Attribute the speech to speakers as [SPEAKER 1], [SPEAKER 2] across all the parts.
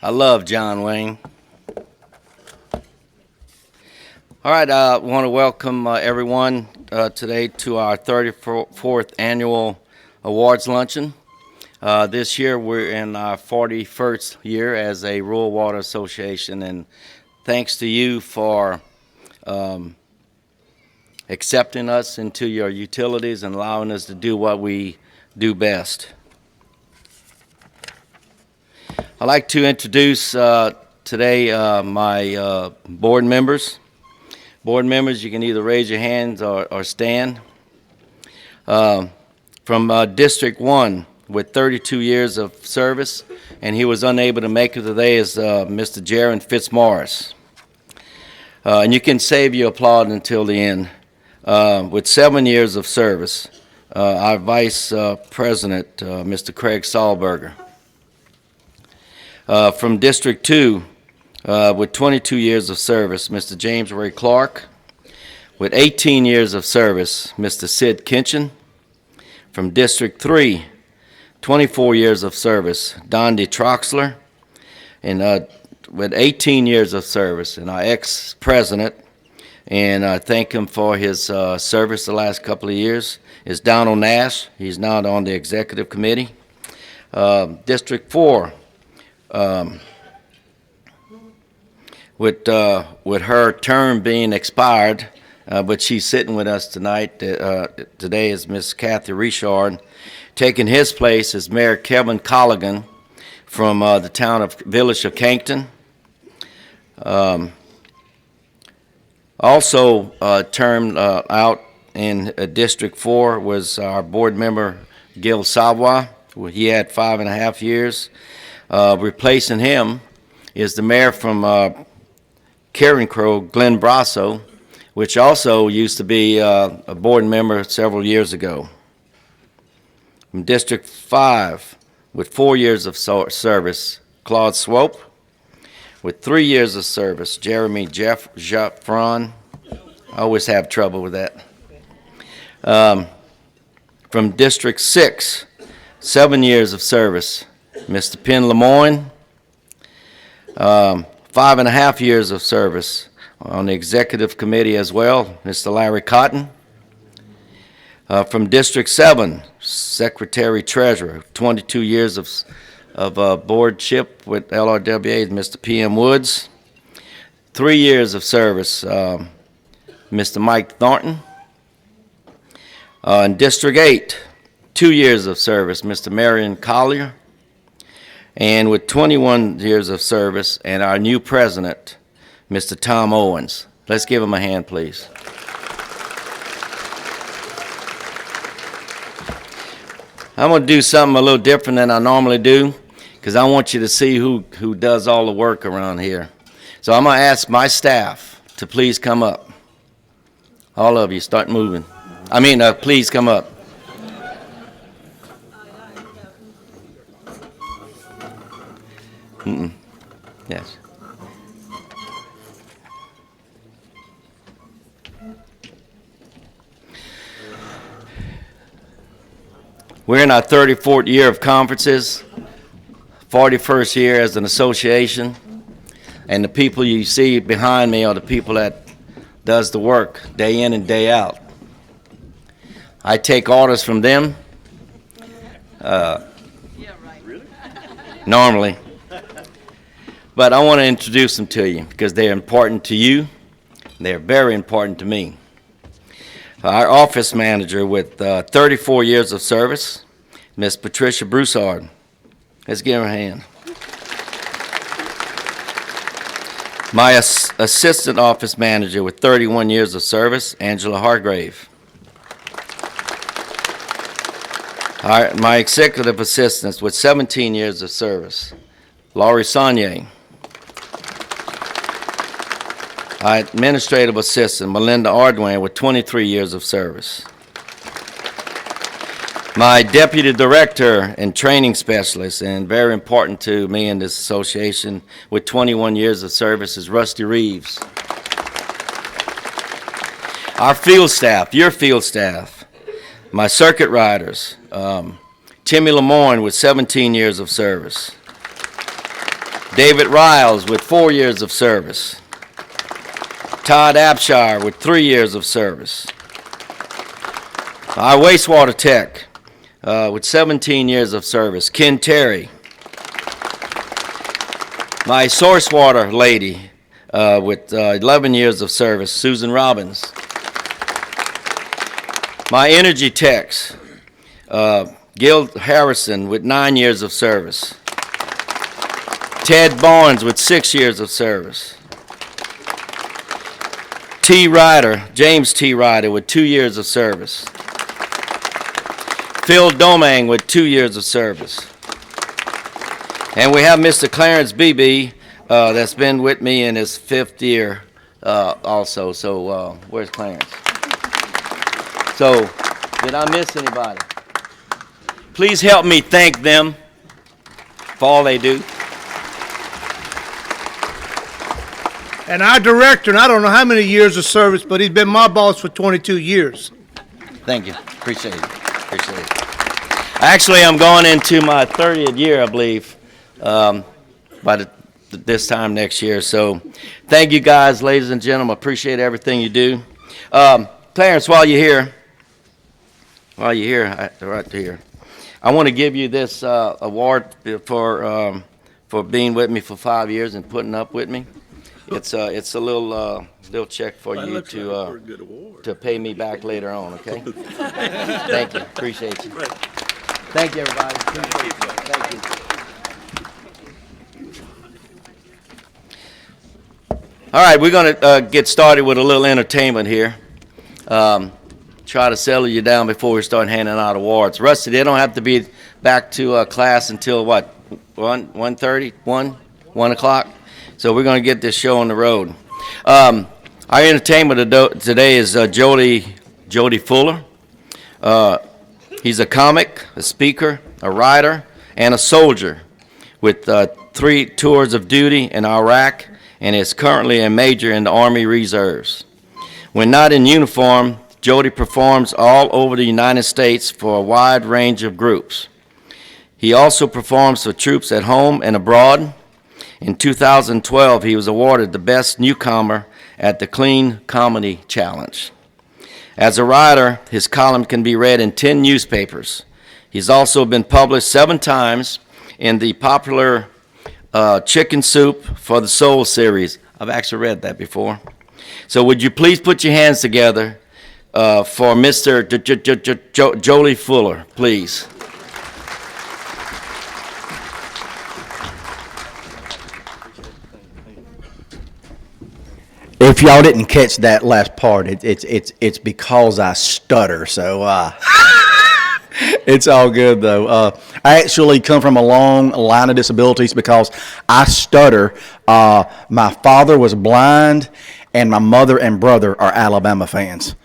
[SPEAKER 1] I love John Wayne. All right, I want to welcome everyone today to our 34th annual awards luncheon. This year we're in our 41st year as a Rural Water Association, and thanks to you for accepting us into your utilities and allowing us to do what we do best. I'd like to introduce today my board members. Board members, you can either raise your hands or stand. From District 1 with 32 years of service, and he was unable to make it today, is Mr. Jaron Fitzmaurice. And you can save your applause until the end. With 7 years of service, our Vice President, Mr. Craig Sahlberger. From District 2, with 22 years of service, Mr. James Ray Clark. With 18 years of service, Mr. Sid Kinchin. From District 3, 24 years of service, Don DeTroxler. And with 18 years of service, and our ex-president, and I thank him for his service the last couple of years, is Donald Nash. He's now on the executive committee. District 4, with her term being expired, but she's sitting with us tonight. Today is Miss Kathy Richard. Taking his place is Mayor Kevin Colligan from the village of Kankton. Also termed out in District 4 was our board member Gil Savoy. He had 5.5 years. Replacing him is the mayor from Carencro, Glenn Brasso, which also used to be a board member several years ago. From District 5, with 4 years of service, Claude Swope. With 3 years of service, Jeremy Jaffron. I always have trouble with that. From District 6, 7 years of service, Mr. Penn Lemoyne. 5.5 years of service on the executive committee as well, Mr. Larry Cotton. From District 7, Secretary Treasurer, 22 years of boardship with LRWA, Mr. P.M. Woods. 3 years of service, Mr. Mike Thornton. In District 8, 2 years of service, Mr. Marion Collier. And with 21 years of service, and our new president, Mr. Tom Owens. Let's give him a hand, please. I'm going to do something a little different than I normally do, because I want you to see who does all the work around here. So I'm going to ask my staff to please come up. All of you, start moving. Please come up. Yes. We're in our 34th year of conferences, 41st year as an association, and the people you see behind me are the people that does the work day in and day out. I take orders from them, normally. But I want to introduce them to you because they're important to you. They're very important to me. Our office manager with 34 years of service, Miss Patricia Broussard. Let's give her a hand. My assistant office manager with 31 years of service, Angela Hargrave. My executive assistants with 17 years of service, Laurie Saunier. Our administrative assistant, Melinda Ardwin, with 23 years of service. My deputy director and training specialist, and very important to me in this association, with 21 years of service, is Rusty Reeves. Our field staff, your field staff, my circuit riders, Timmy Lemoyne with 17 years of service. David Riles with 4 years of service. Todd Abshire with 3 years of service. Our wastewater tech with 17 years of service, Ken Terry. My source water lady with 11 years of service, Susan Robbins. My energy techs, Gil Harrison with 9 years of service. Ted Barnes with 6 years of service. James T. Ryder with 2 years of service. Phil Domang with 2 years of service. And we have Mr. Clarence Beebe that's been with me in his 5th year also. So where's Clarence? So did I miss anybody? Please help me thank them for all they do.
[SPEAKER 2] And our director, and I don't know how many years of service, but he's been my boss for 22 years.
[SPEAKER 1] Thank you. Appreciate it. Actually, I'm going into my 30th year, I believe, by this time next year. So thank you guys, ladies and gentlemen. Appreciate everything you do. Clarence, while you're here, right here, I want to give you this award for being with me for 5 years and putting up with me. It's a little check for you to pay me back later on, okay? Thank you. Appreciate you. Thank you, everybody. Appreciate you. Thank you. All right, we're going to get started with a little entertainment here. Try to settle you down before we start handing out awards. Rusty, they don't have to be back to class until what? 1:30? 1 o'clock? So we're going to get this show on the road. Our entertainment today is Jody Fuller. He's a comic, a speaker, a writer, and a soldier with 3 tours of duty in Iraq and is currently a major in the Army Reserves. When not in uniform, Jody performs all over the United States for a wide range of groups. He also performs for troops at home and abroad. In 2012, he was awarded the Best Newcomer at the Clean Comedy Challenge. As a writer, his column can be read in 10 newspapers. He's also been published 7 times in the popular Chicken Soup for the Soul series. I've actually read that before. So would you please put your hands together for Mr. Jody Fuller, please.
[SPEAKER 3] If y'all didn't catch that last part, it's because I stutter. So it's all good though. I actually come from a long line of disabilities because I stutter. My father was blind, and my mother and brother are Alabama fans.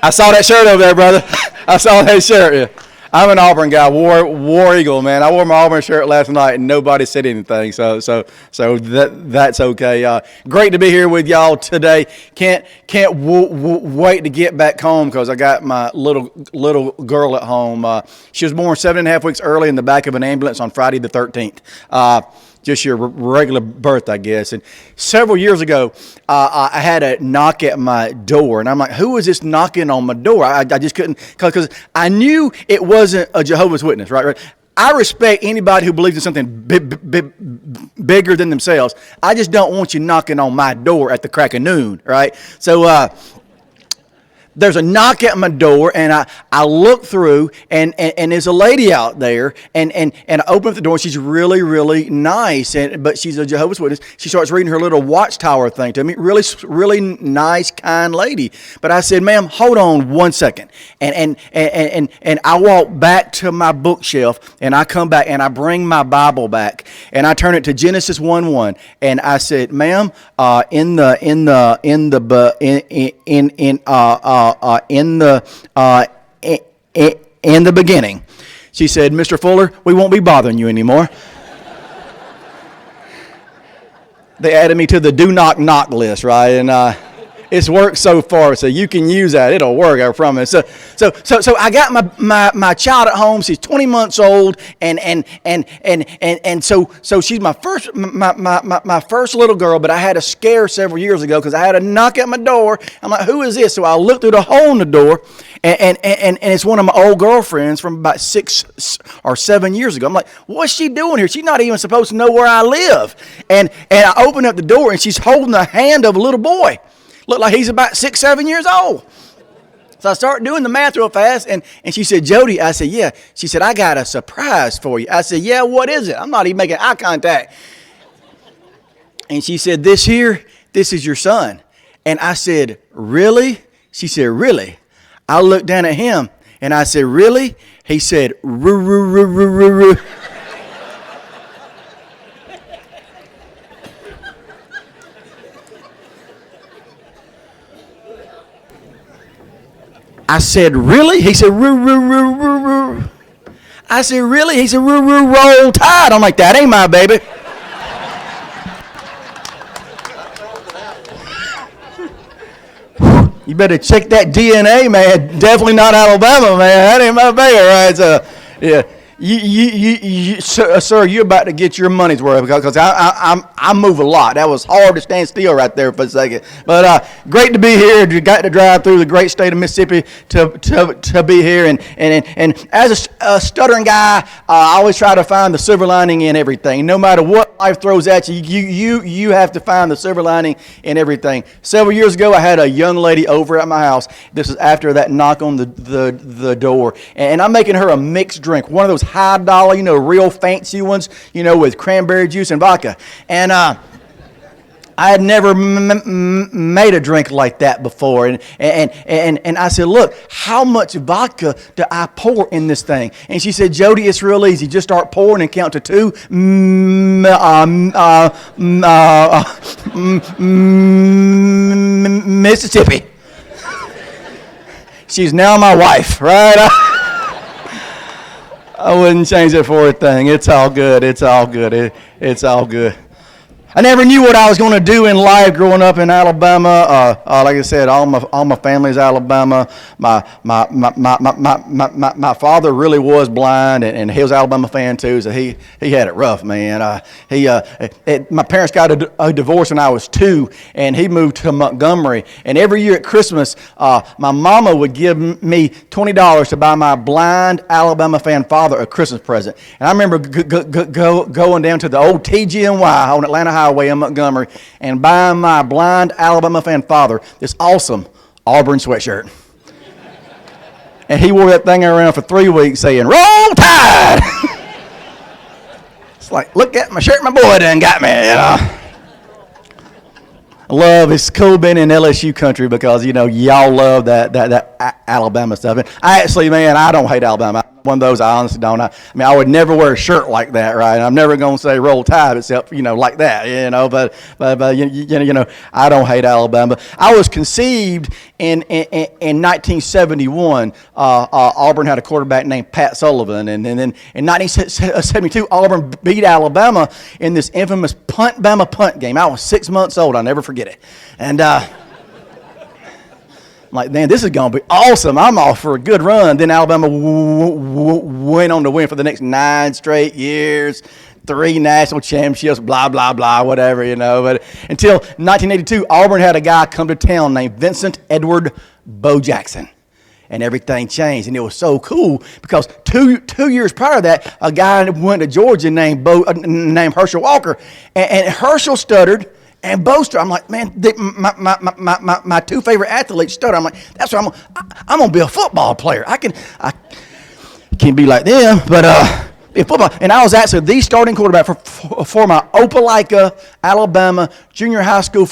[SPEAKER 3] I saw that shirt over there, brother. I saw that shirt. Yeah. I'm an Auburn guy, War Eagle, man. I wore my Auburn shirt last night, and nobody said anything, so that's okay. Great to be here with y'all today. Can't wait to get back home because I got my little girl at home. She was born 7.5 weeks early in the back of an ambulance on Friday the 13th. Just your regular birth, I guess. And several years ago, I had a knock at my door, and I'm like, who is this knocking on my door? I just couldn't, because I knew it wasn't a Jehovah's Witness, right? I respect anybody who believes in something bigger than themselves. I just don't want you knocking on my door at the crack of noon, right? So, there's a knock at my door, and I look through, and there's a lady out there, and I open up the door, and she's really, really nice, but she's a Jehovah's Witness. She starts reading her little watchtower thing to me. Really, really nice, kind lady. But I said, ma'am, hold on 1 second. And I walk back to my bookshelf, and I come back, and I bring my Bible back, and I turn it to Genesis 1:1, and I said, ma'am, in the beginning. She said, Mr. Fuller, we won't be bothering you anymore. They added me to the do knock knock list, right? And It's worked so far, so you can use that. It'll work, I promise. So I got my child at home. She's 20 months old, and so she's my first little girl. But I had a scare several years ago because I had a knock at my door. I'm like, who is this? So I looked through the hole in the door, and it's one of my old girlfriends from about 6 or 7 years ago. I'm like, what's she doing here? She's not even supposed to know where I live. And I open up the door, and she's holding the hand of a little boy. Looked like he's about 6, 7 years old. So I start doing the math real fast, and she said, Jody, I said, yeah. She said, I got a surprise for you. I said, yeah, what is it? I'm not even making eye contact. And she said, this is your son. And I said, really? She said, really? I looked down at him, and I said, really? He said, roo. I said, really? He said, roo. I said, really? He said, roo, roll tide. I'm like, that ain't my baby. You better check that DNA, man. Definitely not Alabama, man. That ain't my baby, right? So, yeah. Sir, you're about to get your money's worth because I move a lot. That was hard to stand still right there for a second. But great to be here. You got to drive through the great state of Mississippi to be here. And as a stuttering guy, I always try to find the silver lining in everything. No matter what life throws at you, you have to find the silver lining in everything. Several years ago, I had a young lady over at my house. This is after that knock on the door, and I'm making her a mixed drink, one of those high dollar, real fancy ones, with cranberry juice and vodka. And I had never made a drink like that before. And I said, look, how much vodka do I pour in this thing? And she said, Jody, it's real easy. Just start pouring and count to 2. Mississippi. She's now my wife, right? I wouldn't change it for a thing. It's all good. It's all good. It's all good. I never knew what I was going to do in life growing up in Alabama. Like I said, all my family's Alabama. My father really was blind, and he was an Alabama fan too. So he had it rough, man. My parents got a divorce when I was 2, and he moved to Montgomery. And every year at Christmas, my mama would give me $20 to buy my blind Alabama fan father a Christmas present. And I remember going down to the old TGNY on Atlanta Highway in Montgomery and buying my blind Alabama fan father this awesome Auburn sweatshirt. And he wore that thing around for 3 weeks saying, roll tide! It's like, look at my shirt my boy done got me, It's cool being in LSU country because, y'all love that Alabama stuff. And I don't hate Alabama. One of those I honestly don't. I would never wear a shirt like that, right? I'm never going to say roll tide except, like that, But I don't hate Alabama. I was conceived in 1971. Auburn had a quarterback named Pat Sullivan. And then in 1972, Auburn beat Alabama in this infamous Bama punt game. I was 6 months old. I'll never forget it. And I'm like, man, this is going to be awesome. I'm off for a good run. Then Alabama went on to win for the next 9 straight years, 3 national championships, blah, blah, blah, whatever, But until 1982, Auburn had a guy come to town named Vincent Edward Bo Jackson. And everything changed. And it was so cool because two years prior to that, a guy went to Georgia named Herschel Walker. And Herschel stuttered. And Bo stuttered. I'm like, man, my 2 favorite athletes stutter. I'm like, that's why I'm gonna be a football player. I can't be like them, but in football. And I was actually the starting quarterback for my Opelika, Alabama junior high school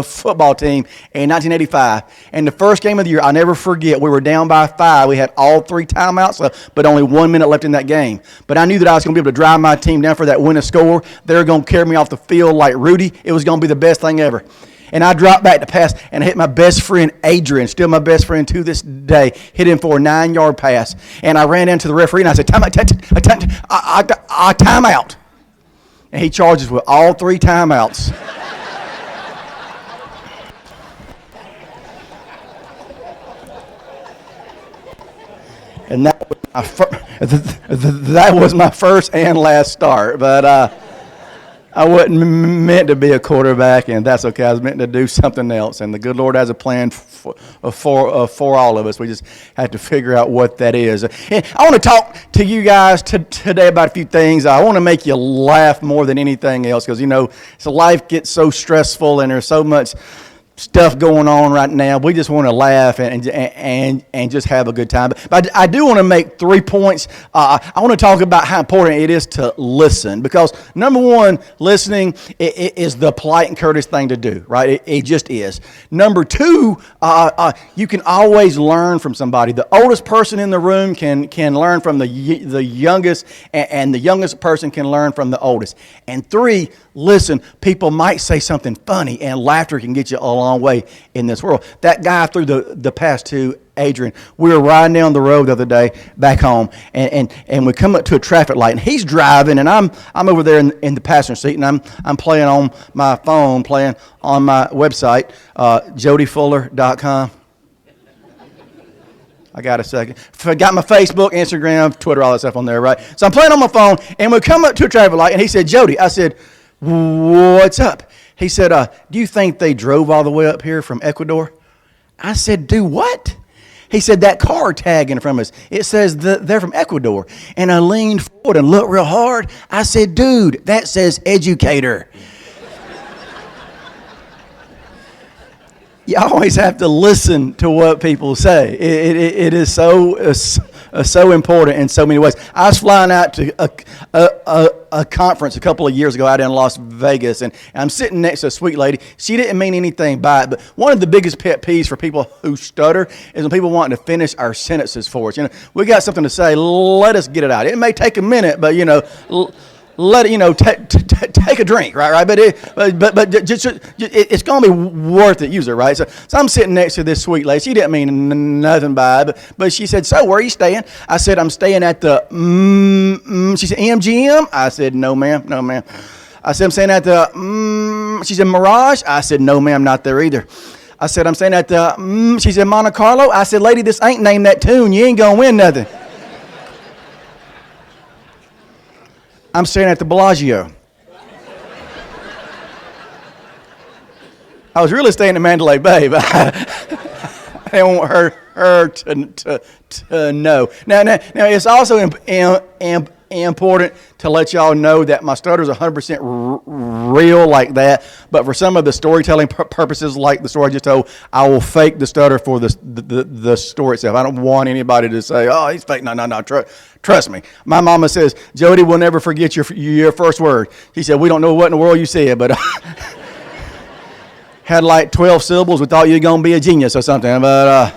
[SPEAKER 3] football team in 1985. And the first game of the year, I'll never forget, we were down by 5. We had all 3 timeouts left, but only 1 minute left in that game. But I knew that I was going to be able to drive my team down for that winning score. They were going to carry me off the field like Rudy. It was going to be the best thing ever. And I dropped back to pass and hit my best friend, Adrian, still my best friend to this day, hit him for a 9-yard pass. And I ran into the referee and I said, time out. And he charges with all 3 timeouts. and that was my first and last start. But I wasn't meant to be a quarterback, and that's okay. I was meant to do something else, and the good Lord has a plan for all of us. We just have to figure out what that is. And I want to talk to you guys today about a few things. I want to make you laugh more than anything else, because, so life gets so stressful, and there's so much stuff going on right now. We just want to laugh and just have a good time. But I do want to make 3 points. I want to talk about how important it is to listen, because number one, listening is the polite and courteous thing to do, right? It just is. Number two, you can always learn from somebody. The oldest person in the room can learn from the youngest, and the youngest person can learn from the oldest. And three, listen. People might say something funny, and laughter can get you a long way in this world. That guy threw the pass to Adrian. We were riding down the road the other day back home, and we come up to a traffic light, and he's driving, and I'm over there in the passenger seat, and I'm playing on my phone, playing on my website, jodyfuller.com. I got a second. Got my Facebook, Instagram, Twitter, all that stuff on there, right? So I'm playing on my phone, and we come up to a traffic light, and he said, "Jody," I said, "What's up?" He said, "Do you think they drove all the way up here from Ecuador?" I said, "Do what?" He said, "That car tag in front of us, it says they're from Ecuador." And I leaned forward and looked real hard. I said, "Dude, that says educator." You always have to listen to what people say. It is so important in so many ways. I was flying out to a conference a couple of years ago out in Las Vegas, and I'm sitting next to a sweet lady. She didn't mean anything by it, but one of the biggest pet peeves for people who stutter is when people want to finish our sentences for us. We got something to say. Let us get it out. It may take a minute, but let it, take a drink, right? But it's going to be worth it, user, right? So I'm sitting next to this sweet lady. She didn't mean nothing by it, but she said, "So where are you staying?" I said, "I'm staying at the." She said, "MGM." I said, "No, ma'am, no, ma'am." I said, "I'm staying at the." She said, "Mirage." I said, "No, ma'am, not there either." I said, "I'm staying at the." She said, "Monte Carlo." I said, "Lady, this ain't named that tune. You ain't gonna win nothing." "I'm staying at the Bellagio." I was really staying in Mandalay Bay, but I didn't want her to know. Now, it's also important to let y'all know that my stutter is 100% real like that, but for some of the storytelling purposes, like the story I just told, I will fake the stutter for the story itself. I don't want anybody to say, "Oh, he's fake." No. Trust me. My mama says, "Jody will never forget your first word." She said, "We don't know what in the world you said, but had like 12 syllables. We thought you were going to be a genius or something." But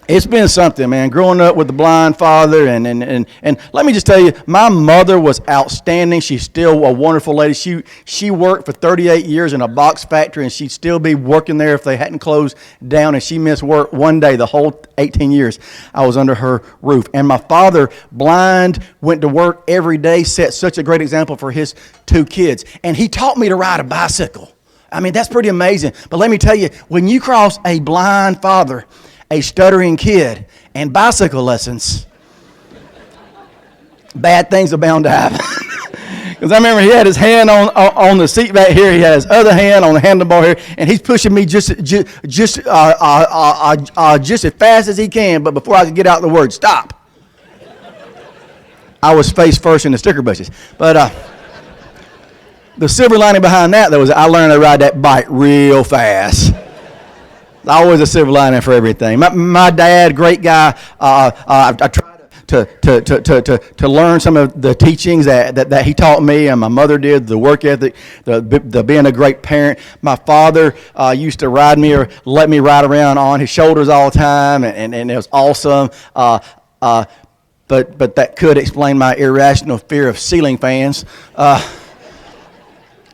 [SPEAKER 3] it's been something, man, growing up with a blind father. And let me just tell you, my mother was outstanding. She's still a wonderful lady. She worked for 38 years in a box factory, and she'd still be working there if they hadn't closed down. And she missed work one day the whole 18 years I was under her roof. And my father, blind, went to work every day, set such a great example for his 2 kids. And he taught me to ride a bicycle. I mean, that's pretty amazing. But let me tell you, when you cross a blind father, a stuttering kid, and bicycle lessons, bad things are bound to happen. Because I remember he had his hand on the seat back here, he had his other hand on the handlebar here, and he's pushing me just as fast as he can. But before I could get out the word "stop," I was face first in the sticker bushes. But the silver lining behind that, though, is I learned to ride that bike real fast. Always a silver lining for everything. My dad, great guy. I tried to learn some of the teachings that he taught me, and my mother did, the work ethic, the being a great parent. My father used to ride me or let me ride around on his shoulders all the time, and it was awesome. But that could explain my irrational fear of ceiling fans.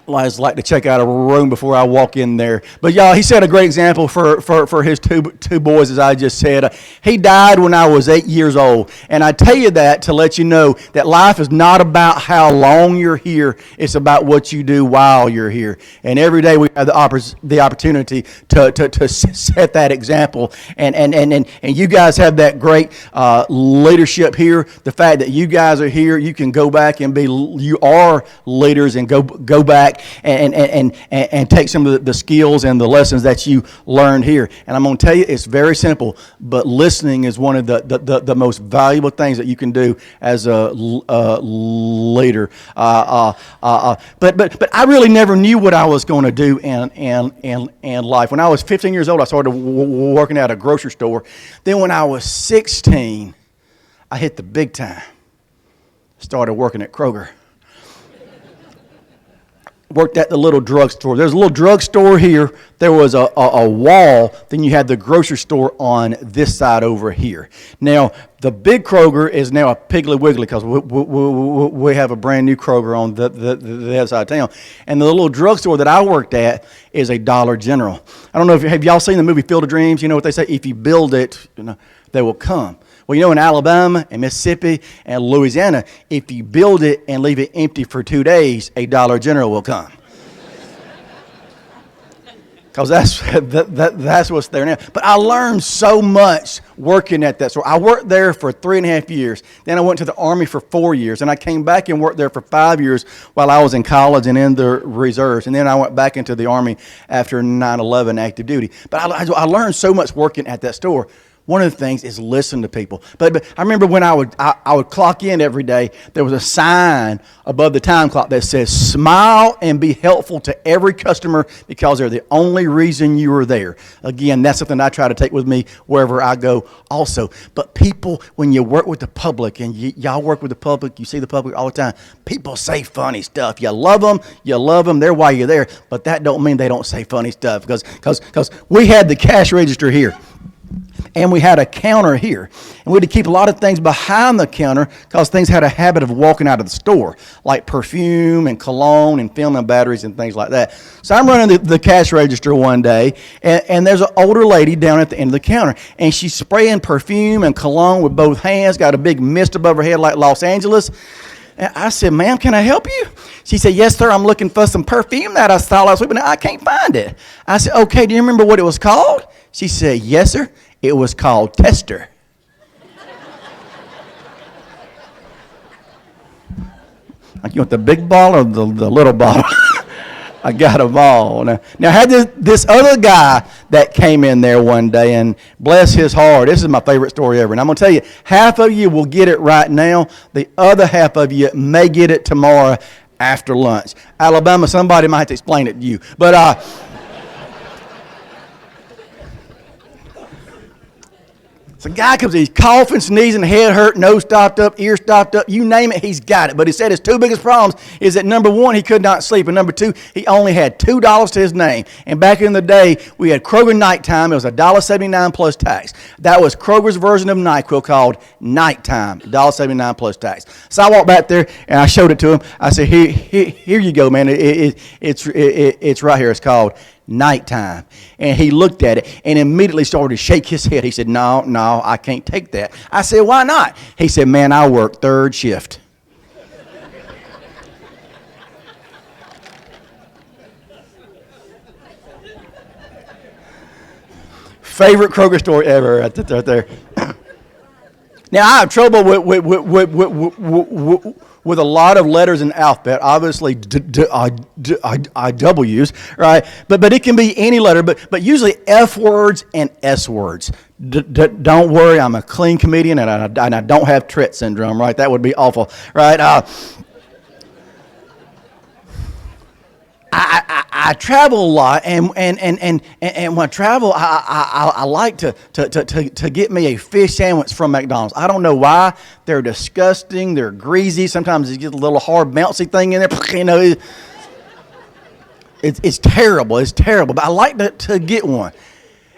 [SPEAKER 3] I just like to check out a room before I walk in there. But y'all, he set a great example for his two boys, as I just said. He died when I was 8 years old. And I tell you that to let you know that life is not about how long you're here. It's about what you do while you're here. And every day we have the opportunity to set that example. And you guys have that great leadership here. The fact that you guys are here, you can go back and you are leaders and go back and take some of the skills and the lessons that you learned here. And I'm going to tell you, it's very simple, but listening is one of the most valuable things that you can do as a leader. But I really never knew what I was going to do in life. When I was 15 years old, I started working at a grocery store. Then when I was 16, I hit the big time. Started working at Kroger. Worked at the little drugstore. There's a little drugstore here. There was a wall. Then you had the grocery store on this side over here. Now, the big Kroger is now a Piggly Wiggly because we have a brand new Kroger on the other side of town. And the little drugstore that I worked at is a Dollar General. I don't know if have y'all seen the movie Field of Dreams? You know what they say? If you build it, they will come. Well, in Alabama and Mississippi and Louisiana, if you build it and leave it empty for 2 days, a Dollar General will come. Because that's what's there now. But I learned so much working at that store. I worked there for 3.5 years. Then I went to the Army for 4 years. And I came back and worked there for 5 years while I was in college and in the reserves. And then I went back into the Army after 9/11 active duty. But I learned so much working at that store. One of the things is listen to people. But I remember when I would clock in every day, there was a sign above the time clock that says, smile and be helpful to every customer because they're the only reason you are there. Again, that's something I try to take with me wherever I go also. But people, when you work with the public, and y'all work with the public, you see the public all the time, people say funny stuff. You love them, they're why you're there. But that don't mean they don't say funny stuff because we had the cash register here. And we had a counter here. And we had to keep a lot of things behind the counter because things had a habit of walking out of the store, like perfume and cologne and film and batteries and things like that. So I'm running the cash register one day, and there's an older lady down at the end of the counter. And she's spraying perfume and cologne with both hands, got a big mist above her head like Los Angeles. And I said, ma'am, can I help you? She said, yes, sir, I'm looking for some perfume that I saw last week, but I can't find it. I said, okay, do you remember what it was called? She said, yes, sir. It was called Tester. Like, you want the big bottle or the little bottle? I got them all. Now I had this other guy that came in there one day, and bless his heart, this is my favorite story ever. And I'm going to tell you, half of you will get it right now. The other half of you may get it tomorrow after lunch. Alabama, somebody might have to explain it to you. But so a guy comes in, he's coughing, sneezing, head hurt, nose stopped up, ear stopped up, you name it, he's got it. But he said his two biggest problems is that number one, he could not sleep, and number two, he only had $2 to his name. And back in the day, we had Kroger Nighttime. It was $1.79 plus tax. That was Kroger's version of NyQuil called Nighttime, $1.79 plus tax. So I walked back there and I showed it to him. I said, here you go, man. It's right here. It's called Nighttime. And he looked at it and immediately started to shake his head. He said, no, I can't take that. I said, why not? He said, man, I work third shift. Favorite Kroger story ever right there. Now, I have trouble with a lot of letters in the alphabet, obviously W's, right? But it can be any letter, but usually F words and S words. Don't worry, I'm a clean comedian, and I don't have Tourette syndrome, right? That would be awful, right? I travel a lot, and when I travel, I like to get me a fish sandwich from McDonald's. I don't know why. They're disgusting. They're greasy. Sometimes you get a little hard, bouncy thing in there. You know, it's terrible. It's terrible. But I like to get one.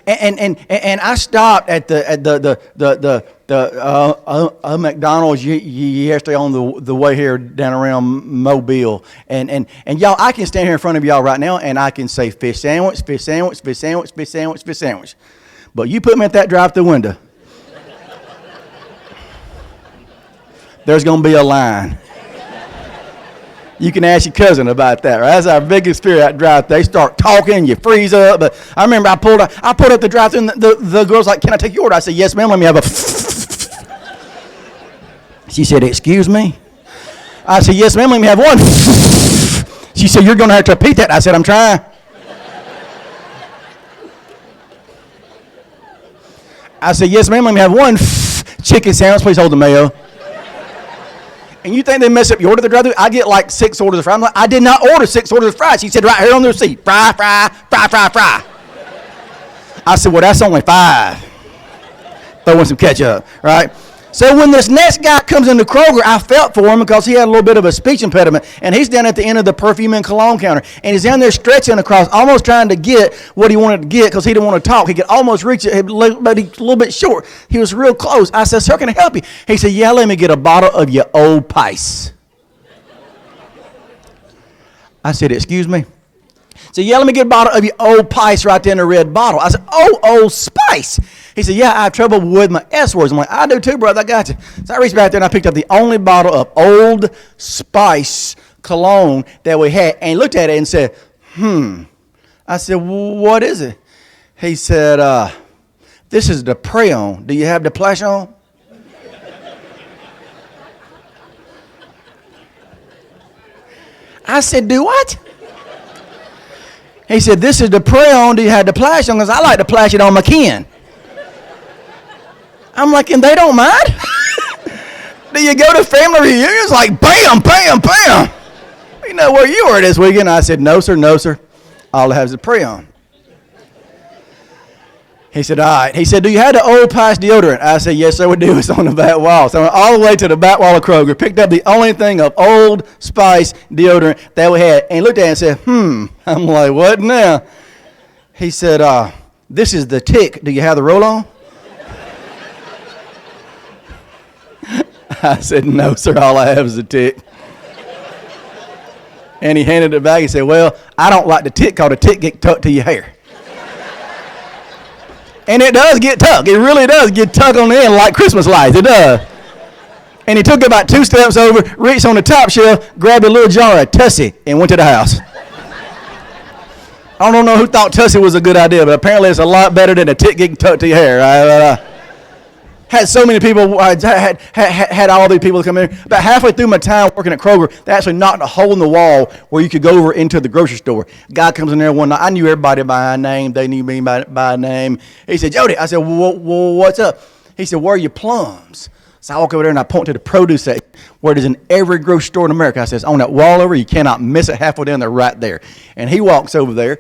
[SPEAKER 3] And I stopped at the McDonald's yesterday on the way here down around Mobile, and y'all, I can stand here in front of y'all right now and I can say fish sandwich, fish sandwich, fish sandwich, fish sandwich, fish sandwich, but you put me at that drive-through window, there's gonna be a line. You can ask your cousin about that, right? That's our biggest fear at drive-thru. They start talking, you freeze up. But I remember I pulled up the drive-thru, and the girl's like, "Can I take your order?" I said, "Yes, ma'am. Let me have a." She said, "Excuse me." I said, "Yes, ma'am. Let me have one." She said, "You're going to have to repeat that." I said, "I'm trying." I said, "Yes, ma'am. Let me have one chicken sandwich. Please hold the mayo." And you think they mess up your order at the drive-thru? I get like 6 orders of fries. I'm like, I did not order 6 orders of fries. She said, right here on the receipt, fry, fry, fry, fry, fry. I said, well, that's only 5. Throw in some ketchup, right? So when this next guy comes into Kroger, I felt for him because he had a little bit of a speech impediment, and he's down at the end of the perfume and cologne counter, and he's down there stretching across, almost trying to get what he wanted to get because he didn't want to talk. He could almost reach it, but he's a little bit short. He was real close. I said, "Sir, can I help you?" He said, "Yeah, let me get a bottle of your Old Spice." I said, "Excuse me?" He said, "Yeah, let me get a bottle of your Old Spice right there in the red bottle." I said, "Oh, Old Spice." He said, "Yeah, I have trouble with my S words." I'm like, "I do too, brother. I got you." So I reached back there and I picked up the only bottle of Old Spice cologne that we had, and he looked at it and said, I said, "What is it?" He said, "This is the Preon. Do you have the Plashon?" I said, "Do what?" He said, "This is the Preon. Do you have the Plashon? Because I like to plash it on my kin." I'm like, "And they don't mind?" Do you go to family reunions? Like, bam, bam, bam. You know where you were this weekend? I said, "No, sir, no, sir. All I have is a Preon." He said, "All right." He said, "Do you have the Old Spice deodorant?" I said, "Yes, sir, we do. It's on the back wall." So I went all the way to the back wall of Kroger, picked up the only thing of Old Spice deodorant that we had, and he looked at it and said, I'm like, "What now?" He said, "This is the Tick. Do you have the roll-on?" I said, "No, sir, all I have is a Tick." And he handed it back. He said, "Well, I don't like the Tick because the Tick get tucked to your hair." And it does get tucked. It really does get tucked on the end like Christmas lights. It does. And he took about 2 steps over, reached on the top shelf, grabbed a little jar of Tussie, and went to the house. I don't know who thought Tussie was a good idea, but apparently it's a lot better than a Tick getting tucked to your hair. Had so many people, had all these people come in. About halfway through my time working at Kroger, they actually knocked a hole in the wall where you could go over into the grocery store. A guy comes in there one night. I knew everybody by name. They knew me by name. He said, "Jody." I said, "What's up?" He said, "Where are your plums?" So I walk over there and I point to the produce section where it is in every grocery store in America. I says, "On that wall over, you cannot miss it. Halfway down there, right there." And he walks over there.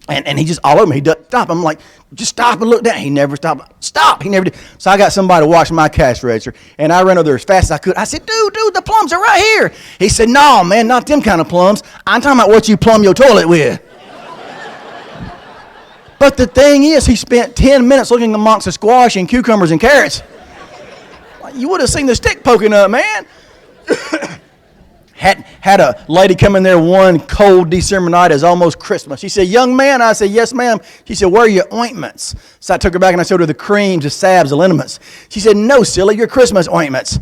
[SPEAKER 3] And he just all over me. He doesn't stop. I'm like, "Just stop and look down." He never stopped. Stop. He never did. So I got somebody to watch my cash register, and I ran over there as fast as I could. I said, dude, the plums are right here." He said, "No, man, not them kind of plums. I'm talking about what you plumb your toilet with." But the thing is, he spent 10 minutes looking amongst the squash and cucumbers and carrots. You would have seen the stick poking up, man. Had a lady come in there one cold December night. It was almost Christmas. She said, "Young man." I said, "Yes, ma'am." She said, "Where are your ointments?" So I took her back and I showed her the creams, the salves, the liniments. She said, "No, silly, your Christmas ointments."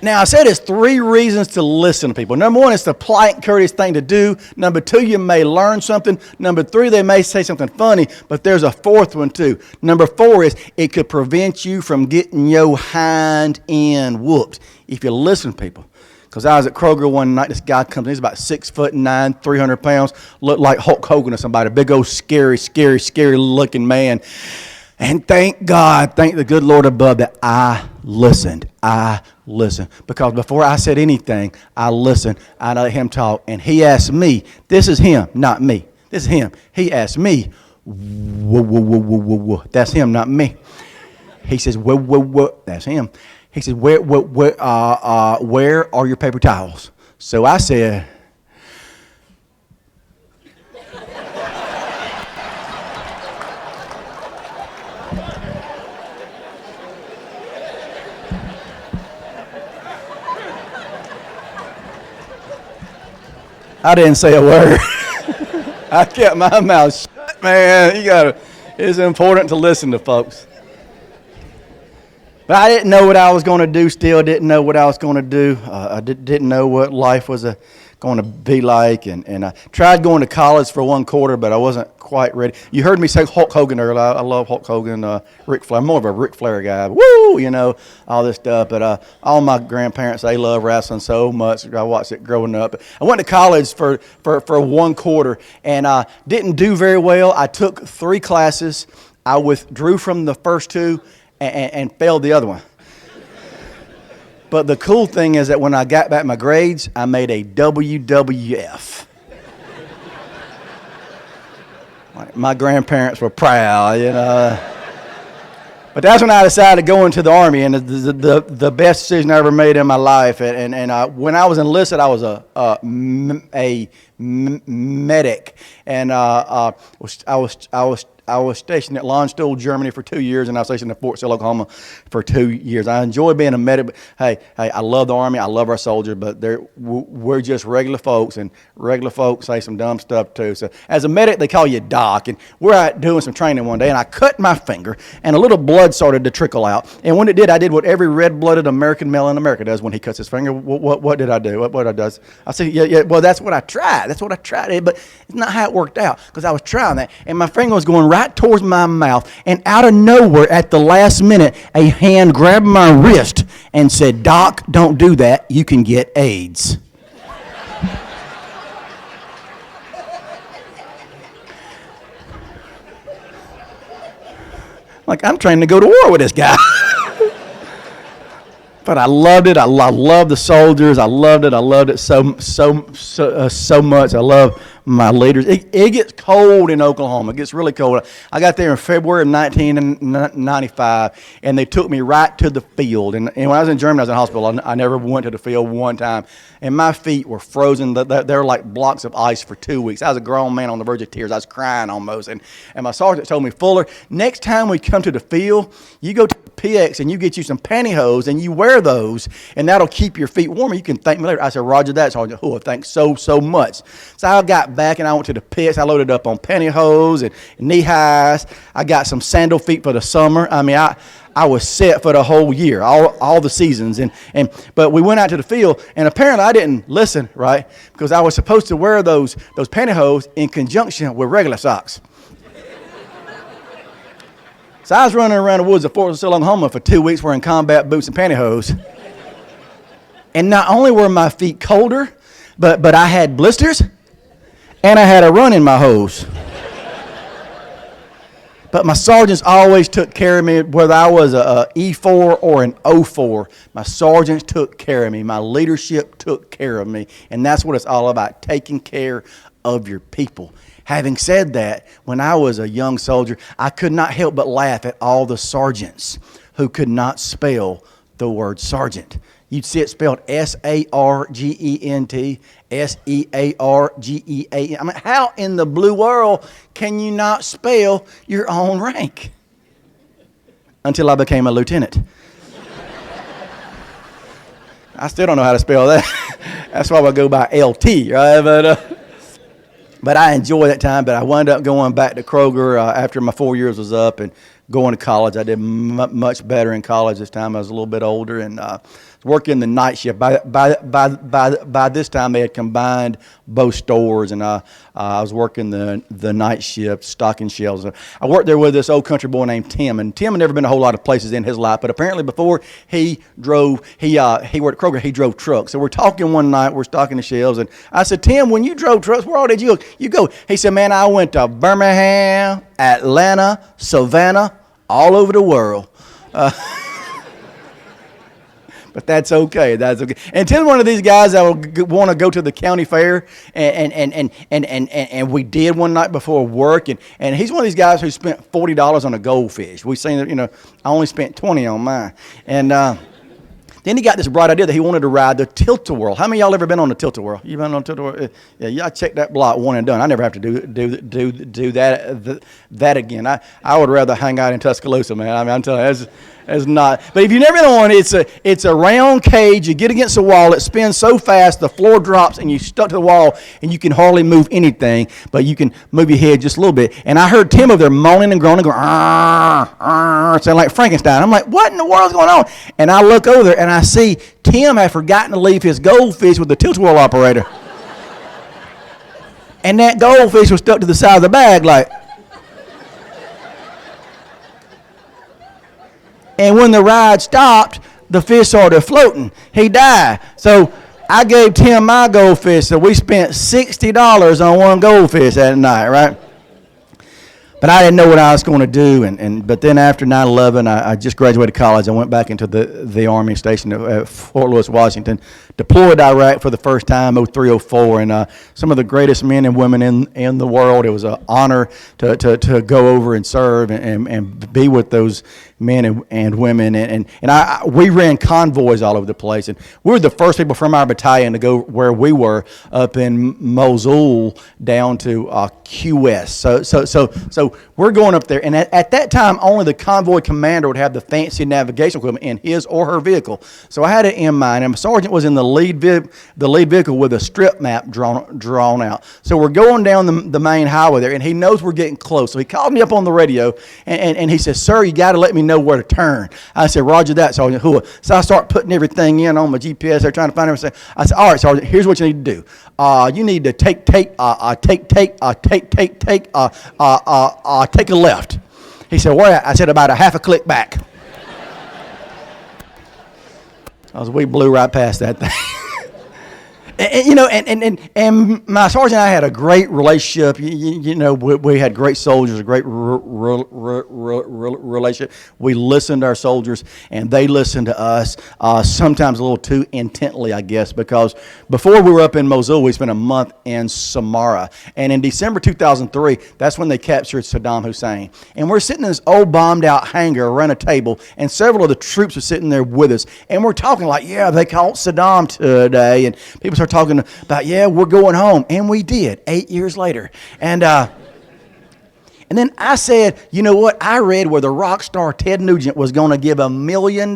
[SPEAKER 3] Now, I said there's 3 reasons to listen to people. Number 1, it's the polite and courteous thing to do. Number 2, you may learn something. Number 3, they may say something funny, but there's a 4th one too. Number 4 is it could prevent you from getting your hind end whooped if you listen to people. Because I was at Kroger one night, this guy comes in, he's about 6'9", 300 pounds, looked like Hulk Hogan or somebody, a big old scary looking man. And thank God, thank the good Lord above that I listened. Because before I said anything, I listened. I let him talk. And he asked me, this is him, not me. This is him. He asked me, whoa. That's him, not me. He says, whoa. That's him. He says, where are your paper towels? So I said, I didn't say a word. I kept my mouth shut, man. It's important to listen to folks. But I didn't know what I was going to do. Still didn't know what I was going to do. I didn't know what life was going to be like. And I tried going to college for 1 quarter, but I wasn't quite ready. You heard me say Hulk Hogan earlier. I love Hulk Hogan, Ric Flair. I'm more of a Ric Flair guy. Woo, all this stuff. But all my grandparents, they love wrestling so much. I watched it growing up. I went to college for 1 quarter and didn't do very well. I took 3 classes. I withdrew from the first 2 and failed the other one. But the cool thing is that when I got back my grades, I made a WWF. My grandparents were proud, But that's when I decided to go into the Army, and the best decision I ever made in my life. And when I was enlisted, I was a medic, and I was stationed at Landstuhl, Germany for 2 years, and I was stationed at Fort Sill, Oklahoma for 2 years. I enjoy being a medic, but hey, I love the Army. I love our soldiers, but we're just regular folks, and regular folks say some dumb stuff too. So as a medic, they call you Doc, and we're out doing some training one day, and I cut my finger, and a little blood started to trickle out. And when it did, I did what every red-blooded American male in America does when he cuts his finger. What did I do? What I does? I said, yeah. Well, that's what I tried. That's what I tried, but it's not how it worked out because I was trying that, and my finger was going right towards my mouth, and out of nowhere at the last minute a hand grabbed my wrist and said, "Doc, don't do that, you can get AIDS." Like, I'm trying to go to war with this guy. But I loved it. I loved the soldiers. I loved it so much. I love my leaders. It gets cold in Oklahoma. It gets really cold. I got there in February of 1995, and they took me right to the field. And when I was in Germany, I was in hospital. I never went to the field one time. And my feet were frozen. They were like blocks of ice for 2 weeks. I was a grown man on the verge of tears. I was crying almost. And my sergeant told me, "Fuller, next time we come to the field, you go to the PX and you get you some pantyhose and you wear those, and that'll keep your feet warm. You can thank me later." I said, "Roger that, Sergeant." "Oh, thanks so much." So I got back and I went to the PX. I loaded up on pantyhose and knee highs. I got some sandal feet for the summer. I mean, I was set for the whole year, all the seasons. But we went out to the field, and apparently I didn't listen, right? Because I was supposed to wear those pantyhose in conjunction with regular socks. So I was running around the woods of Fort Sill, Oklahoma for 2 weeks wearing combat boots and pantyhose. And not only were my feet colder, but I had blisters, and I had a run in my hose. But my sergeants always took care of me, whether I was a E4 or an O4. My sergeants took care of me. My leadership took care of me. And that's what it's all about, taking care of your people. Having said that, when I was a young soldier, I could not help but laugh at all the sergeants who could not spell the word sergeant. You'd see it spelled S-A-R-G-E-N-T, S-E-A-R-G-E-A-N. I mean, how in the blue world can you not spell your own rank? Until I became a lieutenant. I still don't know how to spell that. That's why I go by LT, right? But I enjoyed that time. But I wound up going back to Kroger after my 4 years was up and going to college. I did much better in college this time. I was a little bit older and working the night shift. By this time, they had combined both stores, and I was working the night shift, stocking shelves. I worked there with this old country boy named Tim, and Tim had never been a whole lot of places in his life, but apparently before he worked at Kroger, he drove trucks. So we're talking one night, we're stocking the shelves, and I said, "Tim, when you drove trucks, where all did you go?" He said, "Man, I went to Birmingham, Atlanta, Savannah, all over the world." But that's okay. That's okay. And Tim's one of these guys that will want to go to the county fair, and we did one night before work, and he's one of these guys who spent $40 on a goldfish. We've seen it, I only spent $20 on mine, and then he got this bright idea that he wanted to ride the tilt-a-whirl. How many of y'all ever been on the tilt-a-whirl? You been on the tilt-a-whirl? Yeah, y'all check that block, one and done. I never have to do that again. I would rather hang out in Tuscaloosa, man. I mean, I'm telling you, It's not. But if you've never been on one, it's a round cage. You get against the wall. It spins so fast the floor drops and you stuck to the wall and you can hardly move anything, but you can move your head just a little bit. And I heard Tim over there moaning and groaning, going, sounding like Frankenstein. I'm like, what in the world is going on? And I look over there and I see Tim had forgotten to leave his goldfish with the tilt-a-whirl operator. And that goldfish was stuck to the side of the bag like. And when the ride stopped, the fish started floating. He died. So I gave Tim my goldfish, so we spent $60 on one goldfish that night, right? But I didn't know what I was going to do. But then after 9/11, I just graduated college. I went back into the Army station at Fort Lewis, Washington, deployed to Iraq for the first time, 03, 04, and some of the greatest men and women in the world. It was an honor to go over and serve and be with those men and women. And we ran convoys all over the place. And we were the first people from our battalion to go where we were up in Mosul down to QS. So we're going up there. And at that time, only the convoy commander would have the fancy navigation equipment in his or her vehicle. So I had it in mind. And my sergeant was in the lead vehicle with a strip map drawn out. So we're going down the main highway there, and he knows we're getting close. So he called me up on the radio, and he says, "Sir, you got to let me know where to turn." I said, "Roger that, Sergeant." So I start putting everything in on my GPS. They're trying to find everything. I said, "All right, Sergeant, here's what you need to do. You need to take a left." He said, "Where at?" I said, "About a half a click back." We blew right past that thing. And my sergeant and I had a great relationship. We had great soldiers, a great relationship. We listened to our soldiers, and they listened to us, sometimes a little too intently, I guess, because before we were up in Mosul, we spent a month in Samarra. And in December 2003, that's when they captured Saddam Hussein. And we're sitting in this old bombed-out hangar around a table, and several of the troops are sitting there with us. And we're talking like, yeah, they caught Saddam today. And people start talking about, yeah, we're going home. And we did, 8 years later. And then I said, you know what? I read where the rock star Ted Nugent was going to give $1 million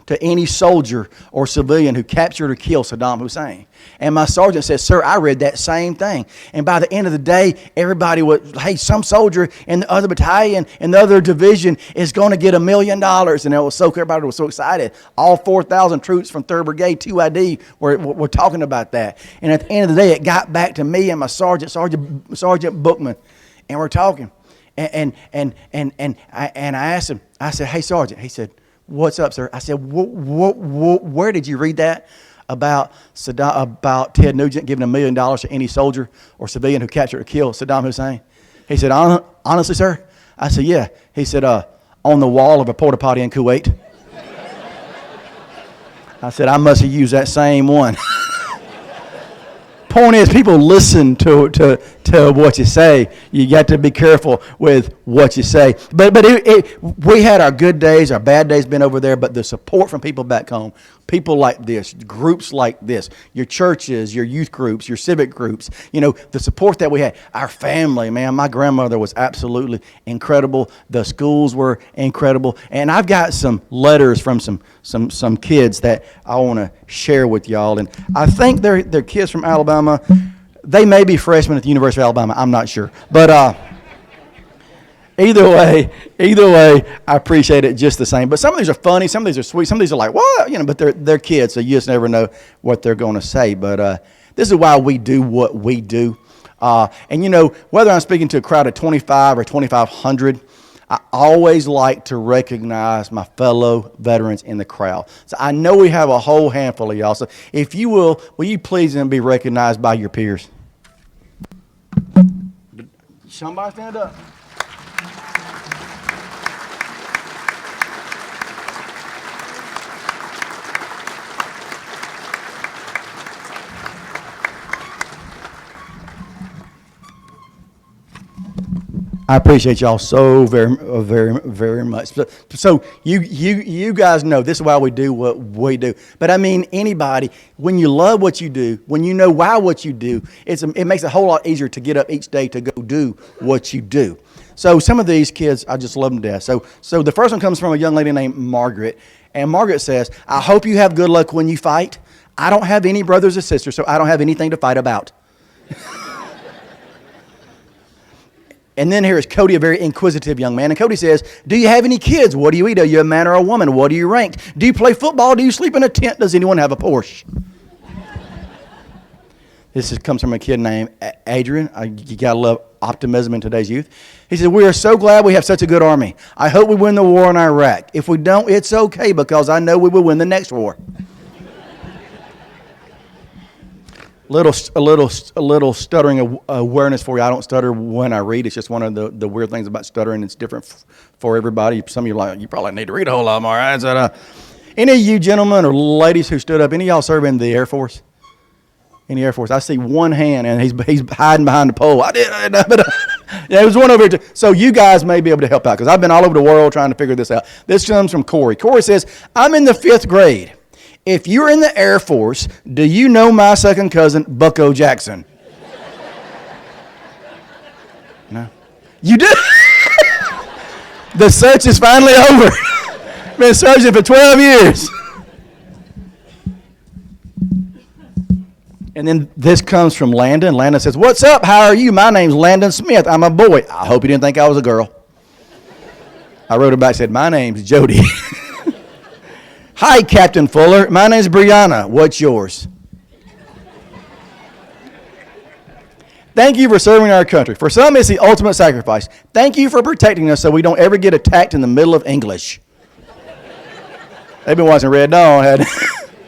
[SPEAKER 3] to any soldier or civilian who captured or killed Saddam Hussein. And my sergeant said, "Sir, I read that same thing." And by the end of the day, everybody was, hey, some soldier in the other battalion, in the other division is going to get $1 million. And everybody was so excited. All 4,000 troops from 3rd Brigade 2ID were talking about that. And at the end of the day, it got back to me and my Sergeant Bookman. And we're talking. And I asked him, I said, "Hey, Sergeant." He said, "What's up, sir?" I said, "Where did you read that about Ted Nugent giving $1 million to any soldier or civilian who captured or killed Saddam Hussein?" He said, "Honestly, sir?" I said, "Yeah." He said, "On the wall of a porta potty in Kuwait." I said, "I must have used that same one." Point is, people listen to what you say. You got to be careful with what you say. But we had our good days, our bad days been over there, but the support from people back home, people like this, groups like this, your churches, your youth groups, your civic groups, the support that we had. Our family, man, my grandmother was absolutely incredible. The schools were incredible. And I've got some letters from some kids that I want to share with y'all. And I think they're kids from Alabama. They may be freshmen at the University of Alabama. I'm not sure. But either way, I appreciate it just the same. But some of these are funny. Some of these are sweet. Some of these are like, what? But they're kids, so you just never know what they're going to say. But this is why we do what we do. And, whether I'm speaking to a crowd of 25 or 2,500, I always like to recognize my fellow veterans in the crowd. So I know we have a whole handful of y'all. So if you will you please be recognized by your peers? Somebody stand up. I appreciate y'all so very, very, very much. So you guys know this is why we do what we do. But I mean, anybody, when you love what you do, when you know why what you do, it makes it a whole lot easier to get up each day to go do what you do. So some of these kids, I just love them to death. So the first one comes from a young lady named Margaret. And Margaret says, I hope you have good luck when you fight. I don't have any brothers or sisters, so I don't have anything to fight about. And then here is Cody, a very inquisitive young man. And Cody says, do you have any kids? What do you eat? Are you a man or a woman? What are you ranked? Do you play football? Do you sleep in a tent? Does anyone have a Porsche? Comes from a kid named Adrian. You got to love optimism in today's youth. He said, we are so glad we have such a good army. I hope we win the war in Iraq. If we don't, it's okay because I know we will win the next war. A little stuttering awareness for you. I don't stutter when I read. It's just one of the weird things about stuttering. It's different for everybody. Some of you are like, you probably need to read a whole lot more. All right? So, any of you gentlemen or ladies who stood up, any of y'all serve in the Air Force? In the Air Force, I see one hand, and he's hiding behind the pole. I did, but yeah, there was one over here. So you guys may be able to help out because I've been all over the world trying to figure this out. This comes from Corey. Corey says, I'm in the 5th grade. If you're in the Air Force, do you know my second cousin, Bucko Jackson? No. You do? The search is finally over. Been searching for 12 years. And then this comes from Landon. Landon says, what's up? How are you? My name's Landon Smith. I'm a boy. I hope you didn't think I was a girl. I wrote it back and said, my name's Jody. Hi, Captain Fuller. My name's Brianna. What's yours? Thank you for serving our country. For some, it's the ultimate sacrifice. Thank you for protecting us so we don't ever get attacked in the middle of English. They've been watching Red Dawn. Had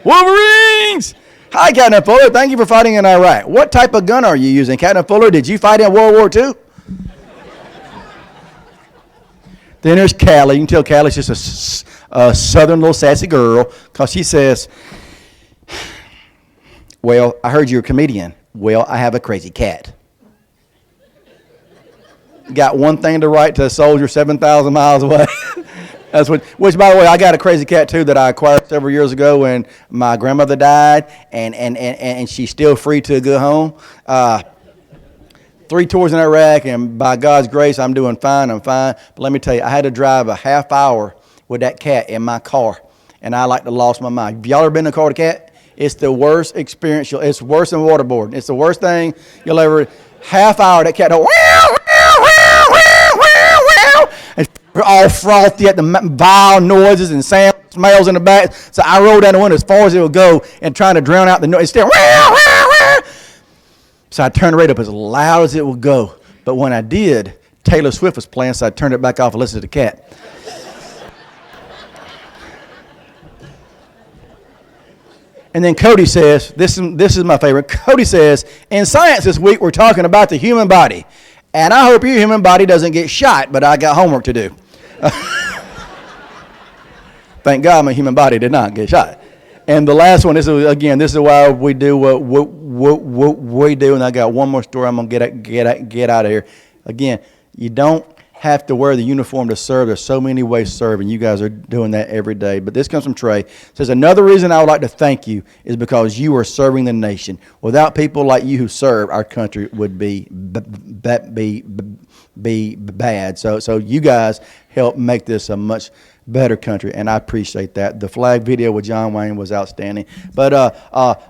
[SPEAKER 3] Wolverines! Hi, Captain Fuller. Thank you for fighting in Iraq. What type of gun are you using? Captain Fuller, did you fight in World War II? Then there's Callie. You can tell Callie's just a southern little sassy girl because she says, well, I heard you're a comedian. Well, I have a crazy cat. Got one thing to write to a soldier 7,000 miles away. That's which, by the way, I got a crazy cat, too, that I acquired several years ago when my grandmother died, and she's still free to a good home. 3 tours in Iraq, and by God's grace, I'm doing fine. I'm fine. But let me tell you, I had to drive a half hour with that cat in my car, and I like to lost my mind. Have y'all ever been in a car with a cat? It's the worst experience. It's worse than waterboarding. It's the worst thing you'll ever. Half hour, that cat go, wow, wow, wow, wow, wow, wow. It's all frothy at the vile noises and smells in the back. So I rolled down the window as far as it would go and trying to drown out the noise. It's still, wow, wow, wow. So I turned the radio up as loud as it would go. But when I did, Taylor Swift was playing, so I turned it back off and listened to the cat. And then Cody says, this is my favorite. Cody says, in science this week, we're talking about the human body. And I hope your human body doesn't get shot, but I got homework to do. Thank God my human body did not get shot. And the last one, this is why we do what we do. And I got one more story I'm going to get out of here. Again, you don't have to wear the uniform to serve. There's so many ways to serve, and you guys are doing that every day. But this comes from Trey. It says, another reason I would like to thank you is because you are serving the nation. Without people like you who serve, our country would be bad. So you guys help make this a much better country, and I appreciate that. The flag video with John Wayne was outstanding. But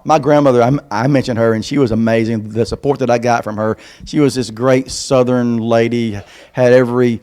[SPEAKER 3] my grandmother, I mentioned her, and she was amazing. The support that I got from her, she was this great Southern lady, had every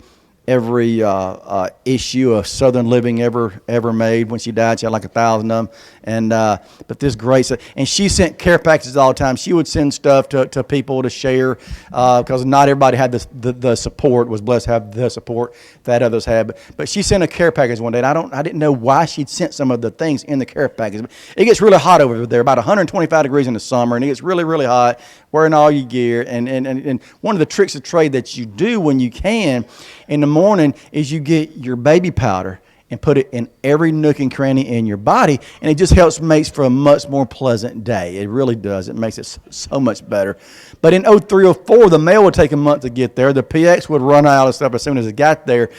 [SPEAKER 3] issue of Southern living ever made. When she died, she had like 1,000 of them. And but this great, and she sent care packages all the time. She would send stuff to people to share because not everybody had the support. Was blessed to have the support that others had. But she sent a care package one day, and I didn't know why she'd sent some of the things in the care package. It gets really hot over there, about 125 degrees in the summer, and it gets really, really hot. Wearing all your gear, and one of the tricks of trade that you do when you can in the morning is you get your baby powder and put it in every nook and cranny in your body, and it just makes for a much more pleasant day. It really does. It makes it so much better. But in 03, 04, the mail would take a month to get there. The PX would run out of stuff as soon as it got there.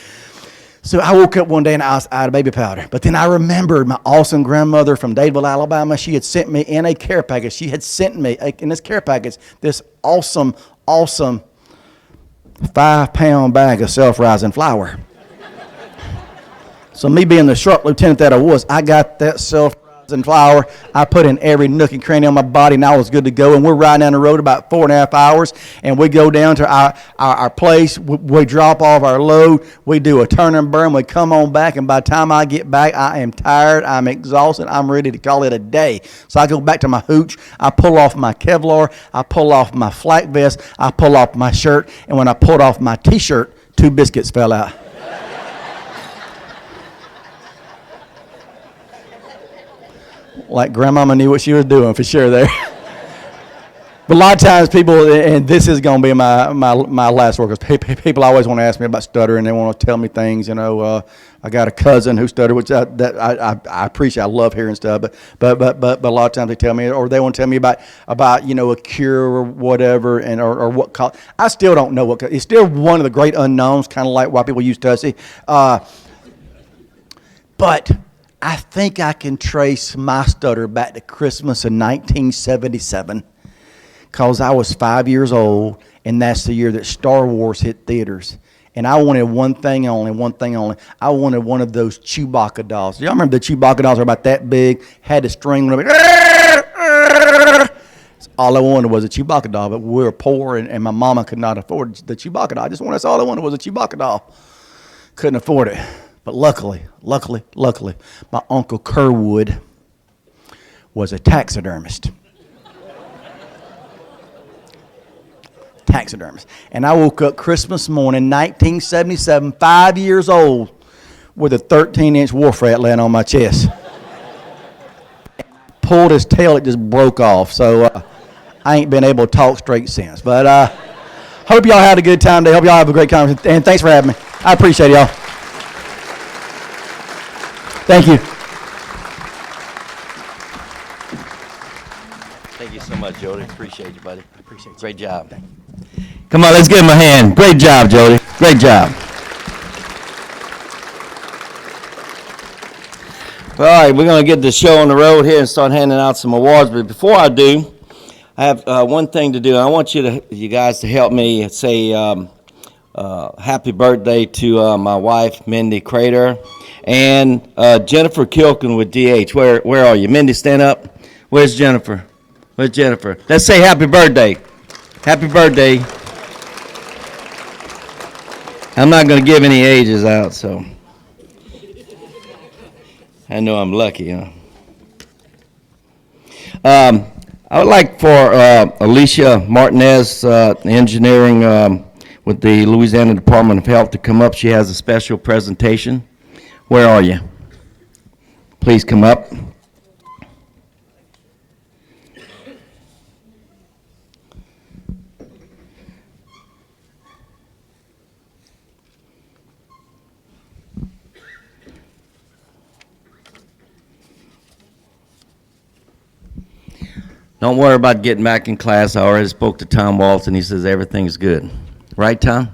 [SPEAKER 3] So I woke up one day and I was out of baby powder. But then I remembered my awesome grandmother from Dadeville, Alabama. She had sent me in a care package. She had sent me in this care package this awesome 5-pound bag of self-rising flour. So me being the sharp lieutenant that I was, I got that self-rising flour. I put in every nook and cranny on my body, and I was good to go. And we're riding down the road about 4.5 hours, and we go down to our place. We drop off our load. We do a turn and burn. We come on back, and by the time I get back, I am tired. I'm exhausted. I'm ready to call it a day. So I go back to my hooch. I pull off my Kevlar. I pull off my flak vest. I pull off my shirt. And when I pulled off my T-shirt, 2 biscuits fell out. Like grandmama knew what she was doing for sure there. But a lot of times people, and this is going to be my last word, because people always want to ask me about stuttering. They want to tell me things, you know. I got a cousin who stuttered, which I appreciate. I love hearing stuff. But a lot of times they tell me, or they want to tell me about you know, a cure or whatever, and or what cause. I still don't know what. It's still one of the great unknowns, kind of like why people use Tussie. But I think I can trace my stutter back to Christmas of 1977, because I was 5 years old, and that's the year that Star Wars hit theaters. And I wanted one thing only. I wanted one of those Chewbacca dolls. Y'all remember the Chewbacca dolls were about that big, had a string. All I wanted was a Chewbacca doll, but we were poor, and my mama could not afford the Chewbacca doll. That's all I wanted was a Chewbacca doll. Couldn't afford it. But luckily, my Uncle Kerwood was a taxidermist. And I woke up Christmas morning, 1977, 5 years old, with a 13-inch wolf rat laying on my chest. Pulled his tail, it just broke off. So I ain't been able to talk straight since. But hope y'all had a good time today. Hope y'all have a great conference. And thanks for having me. I appreciate y'all. Thank you.
[SPEAKER 1] Thank you so much, Jody. Appreciate you, buddy. Appreciate it. Great job. Come on, let's give him a hand. Great job, Jody. Great job. All right, we're going to get the show on the road here and start handing out some awards. But before I do, I have one thing to do. I want you guys to help me say happy birthday to my wife, Mindy Crater, and Jennifer Kilkin with DH. Where are you? Mindy, stand up. Where's Jennifer? Let's say happy birthday. Happy birthday. I'm not going to give any ages out, so I know I'm lucky, huh? I would like for Alicia Martinez, engineering with the Louisiana Department of Health, to come up. She has a special presentation. Where are you? Please come up. Don't worry about getting back in class. I already spoke to Tom Waltz, and he says everything's good. Right, Tom?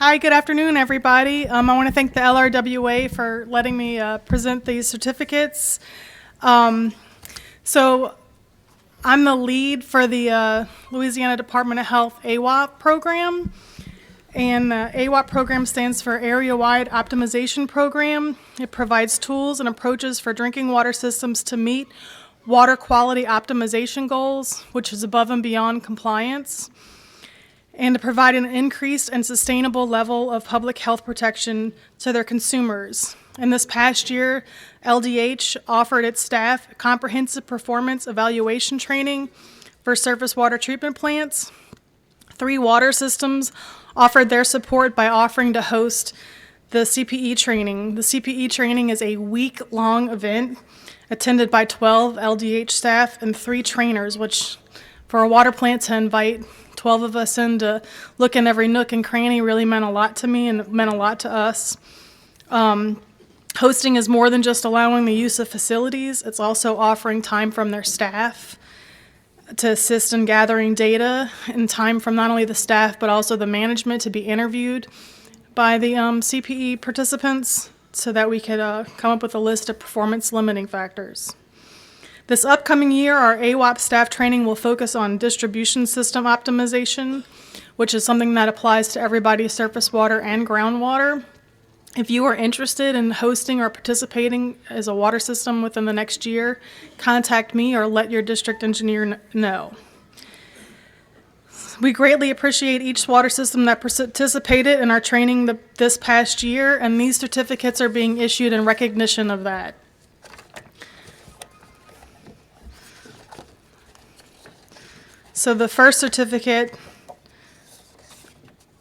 [SPEAKER 4] Hi, good afternoon, everybody. I want to thank the LRWA for letting me present these certificates. So I'm the lead for the Louisiana Department of Health AWOP program. And the AWOP program stands for Area-Wide Optimization Program. It provides tools and approaches for drinking water systems to meet water quality optimization goals, which is above and beyond compliance, and to provide an increased and sustainable level of public health protection to their consumers. And this past year, LDH offered its staff comprehensive performance evaluation training for surface water treatment plants. 3 water systems offered their support by offering to host the CPE training. The CPE training is a week-long event attended by 12 LDH staff and 3 trainers, which for a water plant to invite 12 of us in to look in every nook and cranny really meant a lot to me and it meant a lot to us. Hosting is more than just allowing the use of facilities. It's also offering time from their staff to assist in gathering data, and time from not only the staff but also the management to be interviewed by the CPE participants so that we could come up with a list of performance limiting factors. This upcoming year, our AWOP staff training will focus on distribution system optimization, which is something that applies to everybody's surface water and groundwater. If you are interested in hosting or participating as a water system within the next year, contact me or let your district engineer know. We greatly appreciate each water system that participated in our training this past year, and these certificates are being issued in recognition of that. So the first certificate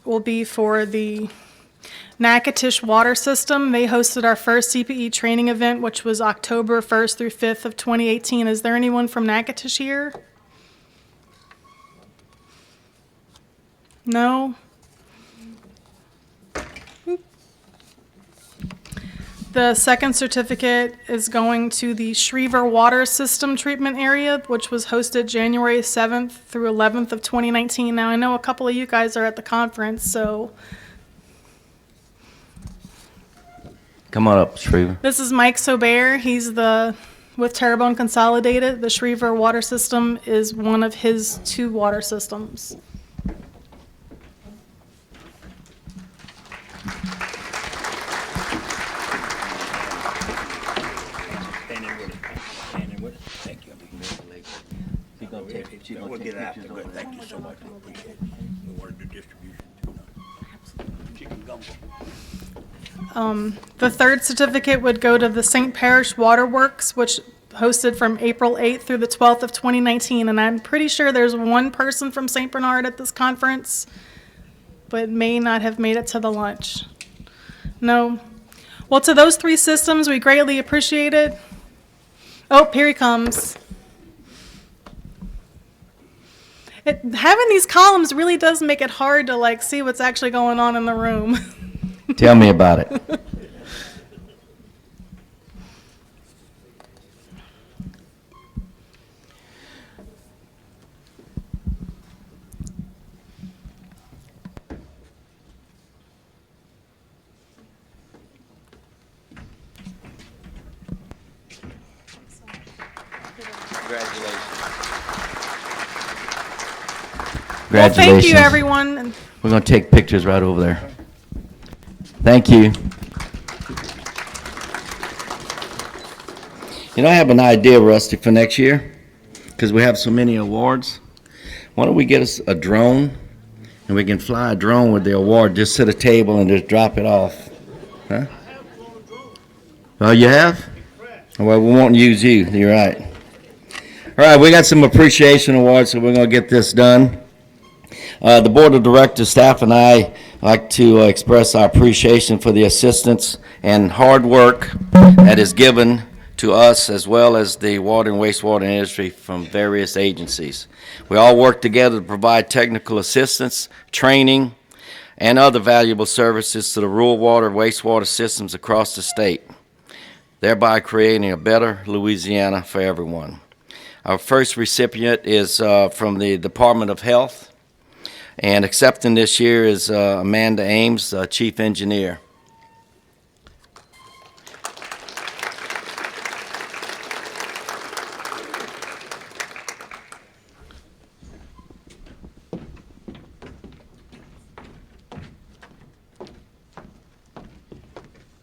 [SPEAKER 4] will be for the Natchitoches Water System. They hosted our first CPE training event, which was October 1st through 5th of 2018. Is there anyone from Natchitoches here? No? The second certificate is going to the Schriever Water System Treatment Area, which was hosted January 7th through 11th of 2019. Now, I know a couple of you guys are at the conference, so
[SPEAKER 1] Come on up, Schriever.
[SPEAKER 4] this is Mike Sobert. He's with Terrebonne Consolidated. The Schriever Water System is one of his 2 water systems.
[SPEAKER 5] Thank you. We'll get after it. Thank you so much. We appreciate it. We want to do distribution too. Chicken gumbo.
[SPEAKER 4] The third certificate would go to the St. Parish Waterworks, which hosted from April 8th through the 12th of 2019. And I'm pretty sure there's one person from St. Bernard at this conference, but may not have made it to the lunch. No. Well, to those 3 systems, we greatly appreciate it. Oh, here he comes. Having these columns really does make it hard to see what's actually going on in the room.
[SPEAKER 1] Tell me about it.
[SPEAKER 4] Well, thank you,
[SPEAKER 1] Congratulations.
[SPEAKER 4] everyone. And
[SPEAKER 1] We're going to take pictures right over there. Thank you. You know, I have an idea, Rusty, for next year, because we have so many awards. Why don't we get us a drone, and we can fly a drone with the award, just sit at a table and just drop it off. Huh? Oh, you have? Well, we won't use you. You're right. All right, we got some appreciation awards, so we're going to get this done. The Board of Directors, staff, and I like to express our appreciation for the assistance and hard work that is given to us as well as the water and wastewater industry from various agencies. We all work together to provide technical assistance, training, and other valuable services to the rural water and wastewater systems across the state, thereby creating a better Louisiana for everyone. Our first recipient is from the Department of Health. And accepting this year is Amanda Ames, Chief Engineer.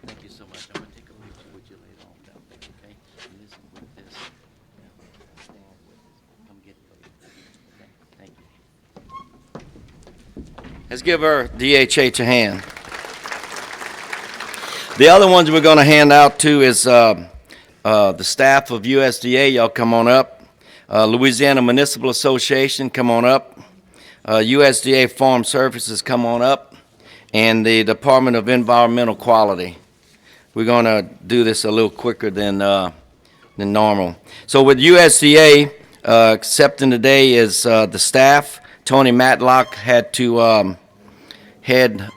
[SPEAKER 1] Thank you so much. I'm going to take a picture with you later on down there, okay? And listen with this. Stand with this. Come get it. Okay? Thank you. Let's give our DHH a hand. The other ones we're going to hand out to is the staff of USDA. Y'all come on up. Louisiana Municipal Association, come on up. USDA Farm Services, come on up. And the Department of Environmental Quality. We're going to do this a little quicker than normal. So with USDA, accepting today is the staff. Tony Matlock had to head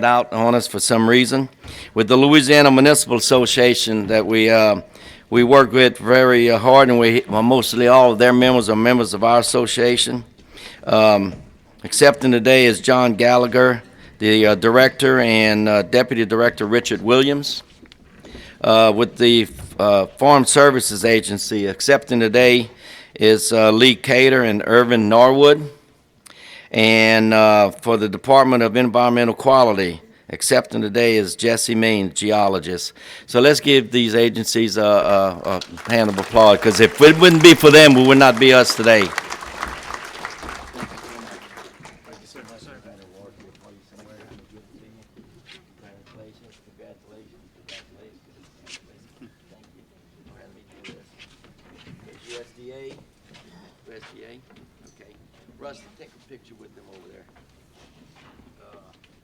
[SPEAKER 1] out on us for some reason. With the Louisiana Municipal Association that we work with very hard, and mostly all of their members are members of our association. Accepting today is John Gallagher, the director, and Deputy Director Richard Williams. With the Farm Services Agency. Accepting today is Lee Cater and Irvin Norwood. And for the Department of Environmental Quality, accepting today is Jesse Mean, geologist. So let's give these agencies a hand of applause, because if it wouldn't be for them, we would not be us today. USDA, okay. Rusty, take a picture with them over there.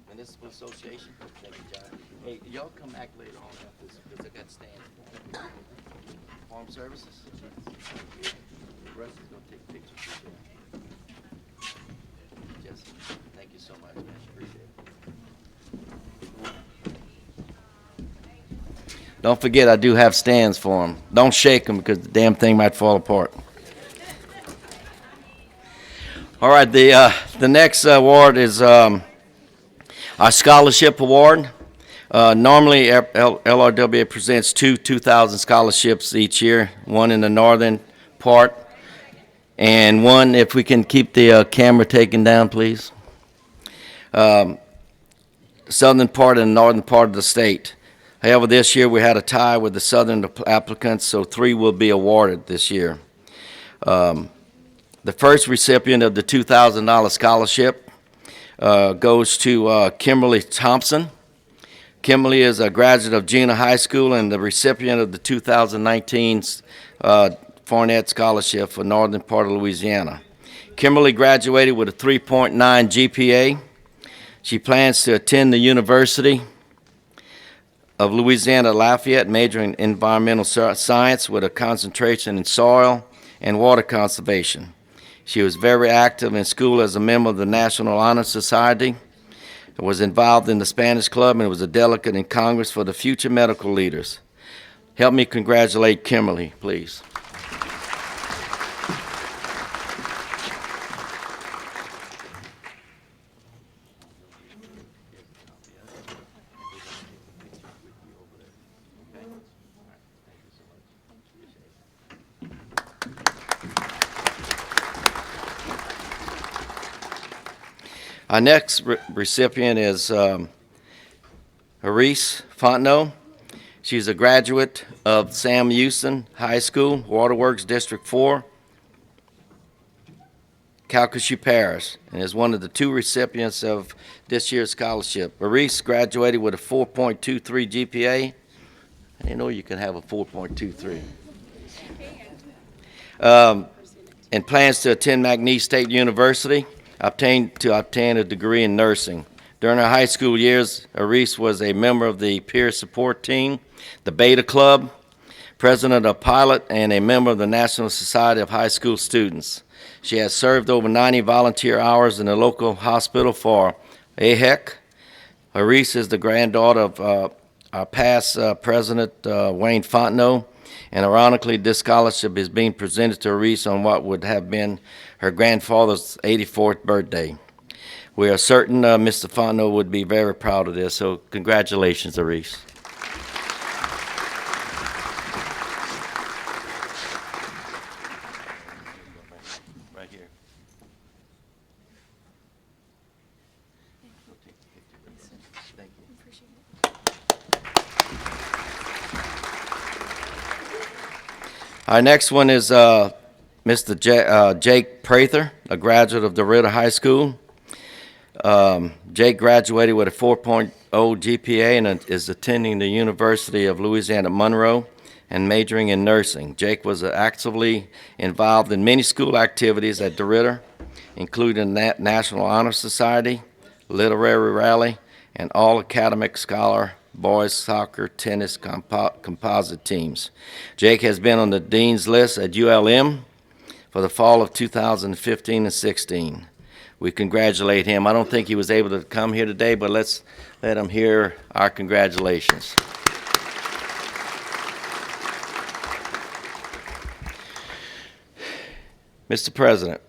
[SPEAKER 1] Municipal Association. Thank you, John. Hey, y'all come back later on after this, because I got stands. Farm Services. Rusty's gonna take pictures with you. Jesse, thank you so much, man. Appreciate it. Don't forget, I do have stands for them. Don't shake them, because the damn thing might fall apart. All right, the next award is our scholarship award. Normally, LRWA presents two 2,000 scholarships each year, one in the northern part, and one, if we can keep the camera taken down, please. Southern part and northern part of the state. However, this year we had a tie with the southern applicants, so 3 will be awarded this year. The first recipient of the $2,000 scholarship goes to Kimberly Thompson. Kimberly is a graduate of Gina High School and the recipient of the 2019 Farnett Scholarship for northern part of Louisiana. Kimberly graduated with a 3.9 GPA. She plans to attend the University of Louisiana Lafayette, majoring in environmental science with a concentration in soil and water conservation. She was very active in school as a member of the National Honor Society, was involved in the Spanish Club, and was a delegate in Congress for the future medical leaders. Help me congratulate Kimberly, please. Our next recipient is Haris Fontenot. She's a graduate of Sam Houston High School, Waterworks District 4, Calcasieu Parish, and is one of the 2 recipients of this year's scholarship. Haris graduated with a 4.23 GPA. I didn't know you could have a 4.23. And plans to attend McNeese State University. Obtain a degree in nursing. During her high school years, Aris was a member of the peer support team, the Beta Club, president of Pilot, and a member of the National Society of High School Students. She has served over 90 volunteer hours in the local hospital for AHEC. Aris is the granddaughter of our past president, Wayne Fontenot, and ironically, this scholarship is being presented to Aris on what would have been her grandfather's 84th birthday. We are certain Mr. Fontenot would be very proud of this, so congratulations, Aris. Right here. Thank you. Our next one is Mr. Jake Prather, a graduate of DeRidder High School. Jake graduated with a 4.0 GPA and is attending the University of Louisiana Monroe and majoring in nursing. Jake was actively involved in many school activities at DeRidder, including National Honor Society, Literary Rally, and all academic scholar boys soccer, tennis, composite teams. Jake has been on the dean's list at ULM for the fall of 2015 and 16. We congratulate him. I don't think he was able to come here today, but let's let him hear our congratulations. Mr. President,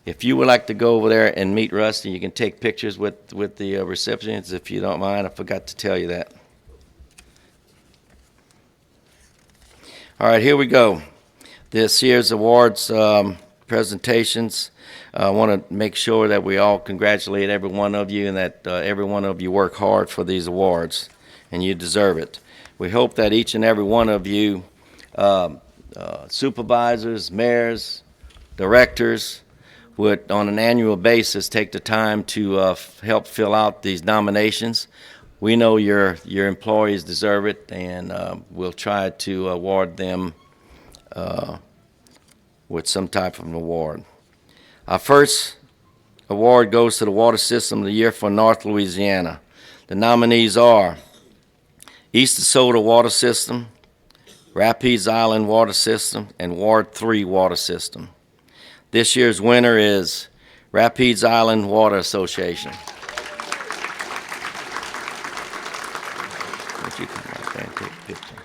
[SPEAKER 1] if you would like to go over there and meet Rusty, you can take pictures with the recipients if you don't mind. I forgot to tell you that. All right, here we go. This year's awards presentations. I want to make sure that we all congratulate every one of you and that every one of you work hard for these awards, and you deserve it. We hope that each and every one of you, supervisors, mayors, directors, would on an annual basis take the time to help fill out these nominations. We know your employees deserve it, and we'll try to award them with some type of an award. Our first award goes to the Water System of the Year for North Louisiana. The nominees are East DeSoto Water System, Rapides Island Water System, and Ward 3 Water System. This year's winner is Rapides Island Water Association. Would you come out there and take a picture?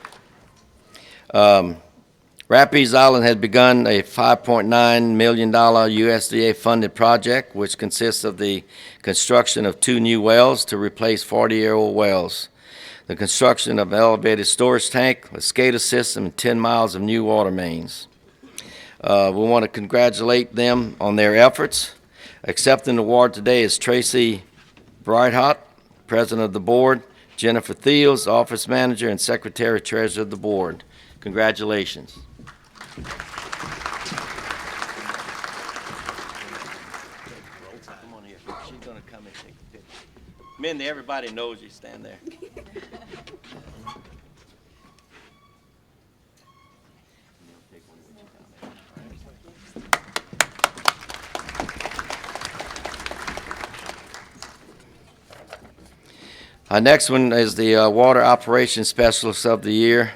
[SPEAKER 1] Rapides Island has begun a $5.9 million USDA-funded project, which consists of the construction of 2 new wells to replace 40-year-old wells, the construction of an elevated storage tank, a SCADA system, and 10 miles of new water mains. We want to congratulate them on their efforts. Accepting the award today is Tracy Breithaupt, President of the Board, Jennifer Thiels, Office Manager, and Secretary Treasurer of the Board. Congratulations. Come on here. She's going to come and take a picture. Mindy, everybody knows you. Stand there. Our next one is the Water Operations Specialist of the Year.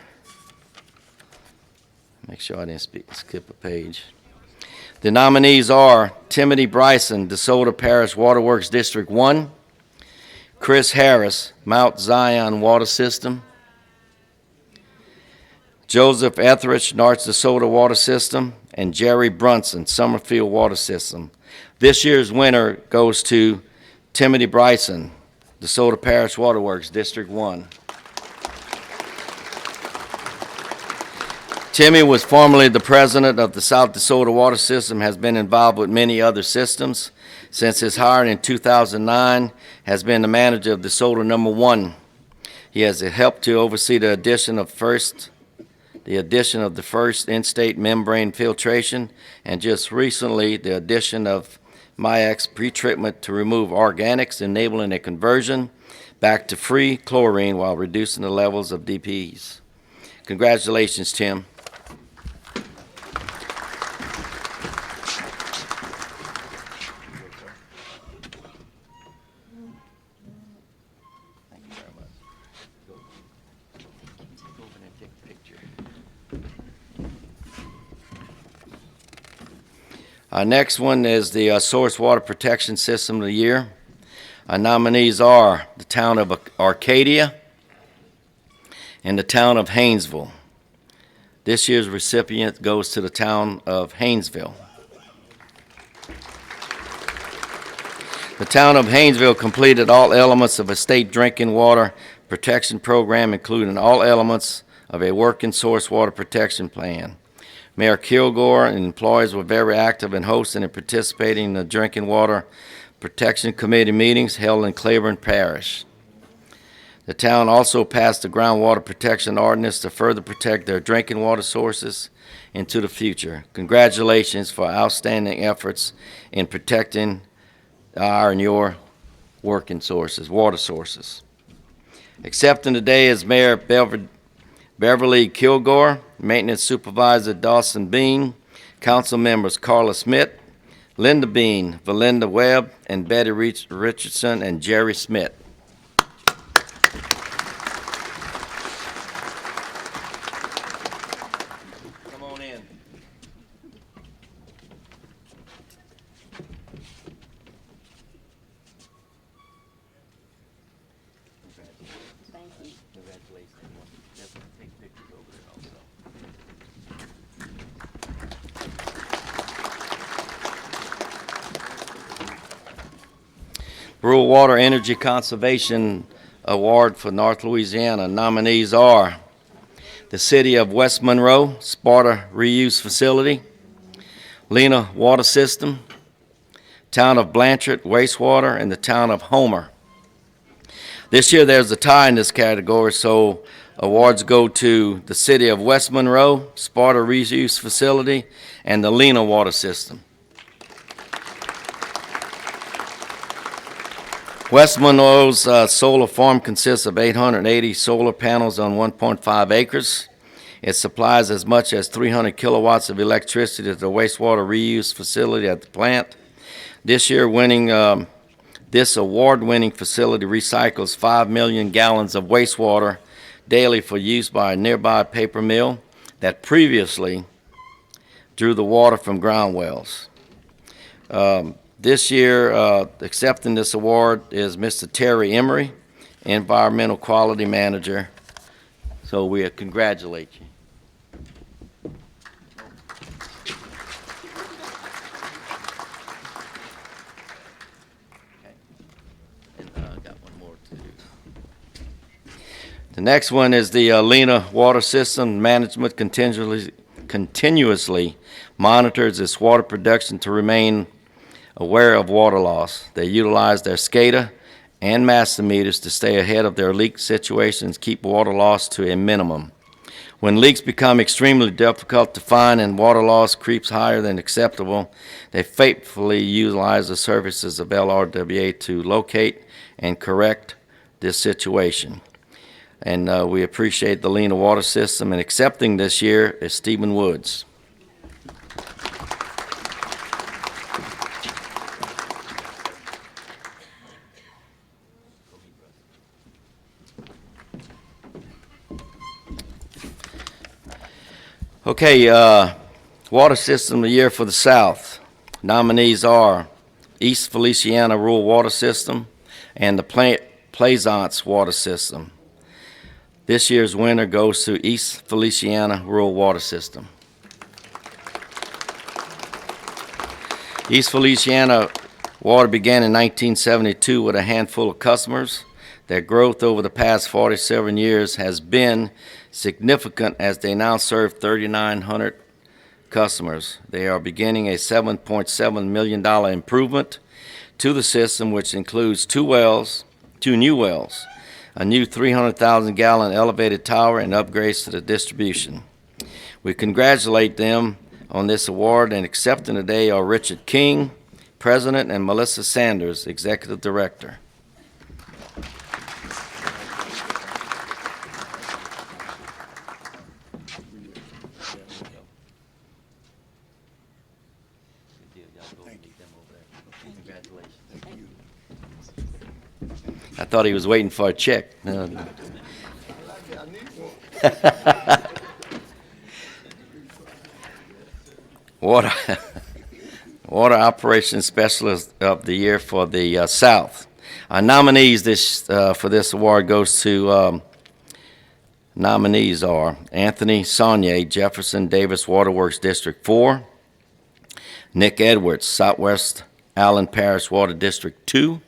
[SPEAKER 1] Make sure I didn't skip a page. The nominees are Timothy Bryson, DeSoto Parish Waterworks District 1, Chris Harris, Mount Zion Water System, Joseph Etheridge, North DeSoto Water System, and Jerry Brunson, Summerfield Water System. This year's winner goes to Timothy Bryson, DeSoto Parish Waterworks, District 1. Timmy was formerly the president of the South DeSoto Water System, has been involved with many other systems. Since his hiring in 2009, has been the manager of DeSoto No. 1. He has helped to oversee the addition of the first in-state membrane filtration, and just recently the addition of MIAX pretreatment to remove organics, enabling a conversion back to free chlorine while reducing the levels of DPs. Congratulations, Tim. Thank you very much. Go over there and take a picture. Our next one is the Source Water Protection System of the Year. Our nominees are the town of Arcadia and the town of Haynesville. This year's recipient goes to the town of Haynesville. The town of Haynesville completed all elements of a state drinking water protection program, including all elements of a working source water protection plan. Mayor Kilgore and employees were very active in hosting and participating in the Drinking Water Protection Committee meetings held in Claiborne Parish. The town also passed the groundwater protection ordinance to further protect their drinking water sources into the future. Congratulations for outstanding efforts in protecting our and your working sources, water sources. Accepting today is Mayor Beverly Kilgore, Maintenance Supervisor Dawson Bean, Council Members Carla Smith, Linda Bean, Valinda Webb, and Betty Richardson and Jerry Smith. Come on in.
[SPEAKER 6] Thank you.
[SPEAKER 1] Congratulations. Just take pictures over there also. Rural Water Energy Conservation Award for North Louisiana. Nominees are the City of West Monroe, Sparta Reuse Facility, Lena Water System, Town of Blanchard Wastewater, and the Town of Homer. This year there's a tie in this category, so awards go to the City of West Monroe, Sparta Reuse Facility, and the Lena Water System. West Monroe's solar farm consists of 880 solar panels on 1.5 acres. It supplies as much as 300 kilowatts of electricity to the wastewater reuse facility at the plant. This year, this award-winning facility recycles 5 million gallons of wastewater daily for use by a nearby paper mill that previously drew the water from ground wells. This year, accepting this award is Mr. Terry Emery, Environmental Quality Manager. So we congratulate you. The next one is the Lena Water System Management continuously monitors its water production to remain aware of water loss. They utilize their SCADA and master meters to stay ahead of their leak situations, keep water loss to a minimum. When leaks become extremely difficult to find and water loss creeps higher than acceptable, they faithfully utilize the services of LRWA to locate and correct this situation. And we appreciate the Lena Water System, and accepting this year is Stephen Woods. Okay, Water System of the Year for the South. Nominees are East Feliciana Rural Water System and the Plaisance Water System. This year's winner goes to East Feliciana Rural Water System. East Feliciana Water began in 1972 with a handful of customers. Their growth over the past 47 years has been significant as they now serve 3,900 customers. They are beginning a $7.7 million improvement to the system, which includes two new wells, a new 300,000-gallon elevated tower, and upgrades to the distribution. We congratulate them on this award, and accepting today are Richard King, President, and Melissa Sanders, Executive Director. I thought he was waiting for a check. Water Operations Specialist of the Year for the South. Our nominees for this award goes to nominees are Anthony Saunier, Jefferson Davis Waterworks District 4, Nick Edwards, Southwest Allen Parish Water District 2,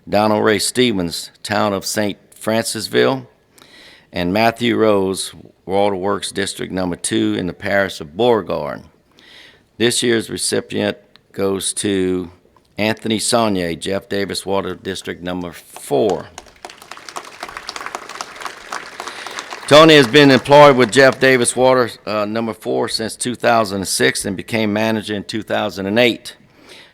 [SPEAKER 1] Donald Ray Stevens, Town of St. Francisville, and Matthew Rose, Waterworks District Number 2 in the Parish of Beauregard. This year's recipient goes to Anthony Saunier, Jeff Davis Water District Number 4. Tony has been employed with Jeff Davis Water Number 4 since 2006 and became manager in 2008.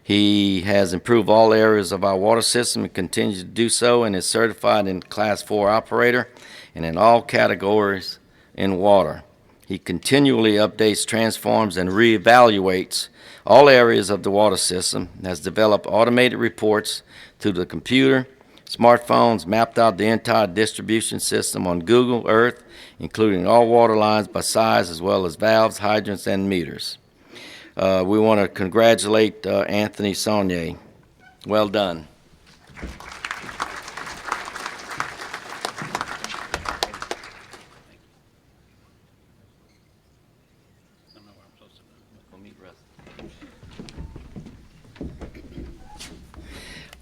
[SPEAKER 1] He has improved all areas of our water system and continues to do so, and is certified in Class 4 operator and in all categories in water. He continually updates, transforms, and reevaluates all areas of the water system, and has developed automated reports through the computer, smartphones, mapped out the entire distribution system on Google Earth, including all water lines by size, as well as valves, hydrants, and meters. We want to congratulate Anthony Saunier. Well done.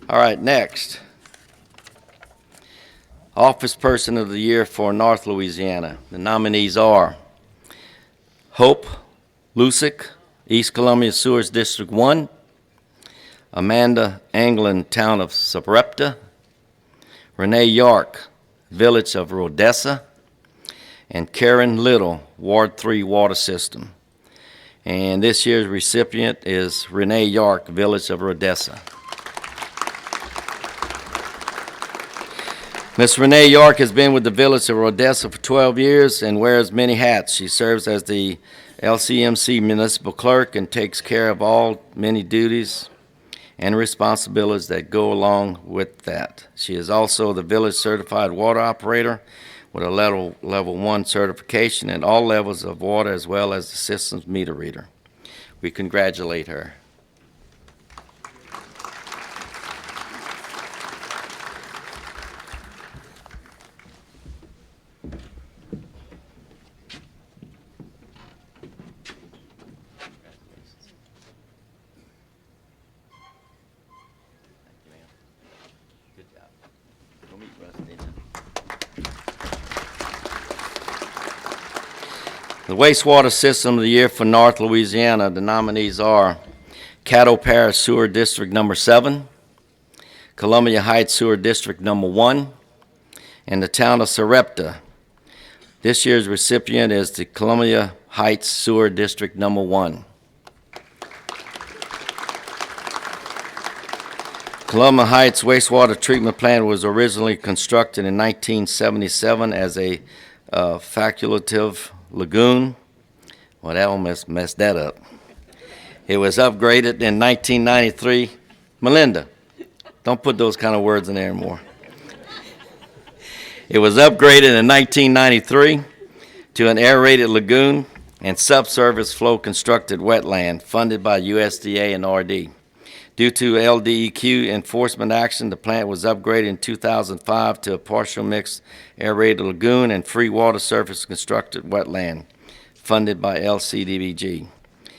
[SPEAKER 1] All right, next. Office Person of the Year for North Louisiana. The nominees are Hope Lusick, East Columbia Sewers District 1, Amanda Anglin, Town of Sarepta, Renee York, Village of Rodessa, and Karen Little, Ward 3 Water System. And this year's recipient is Renee York, Village of Rodessa. Ms. Renee York has been with the Village of Rodessa for 12 years and wears many hats. She serves as the LCMC Municipal Clerk and takes care of all many duties and responsibilities that go along with that. She is also the Village Certified Water Operator with a level 1 certification in all levels of water, as well as the system's meter reader. We congratulate her. Good job. Go meet Rusty now. The Wastewater System of the Year for North Louisiana, the nominees are Caddo Parish Sewer District Number 7, Columbia Heights Sewer District Number 1, and the Town of Sarepta. This year's recipient is the Columbia Heights Sewer District Number 1. Columbia Heights Wastewater Treatment Plant was originally constructed in 1977 as a facultative lagoon. Well, that almost messed that up. It was upgraded in 1993. Melinda, don't put those kind of words in there anymore. It was upgraded in 1993 to an aerated lagoon and subsurface flow constructed wetland funded by USDA and RD. Due to LDEQ enforcement action, the plant was upgraded in 2005 to a partial mixed aerated lagoon and free water surface constructed wetland, funded by LCDBG.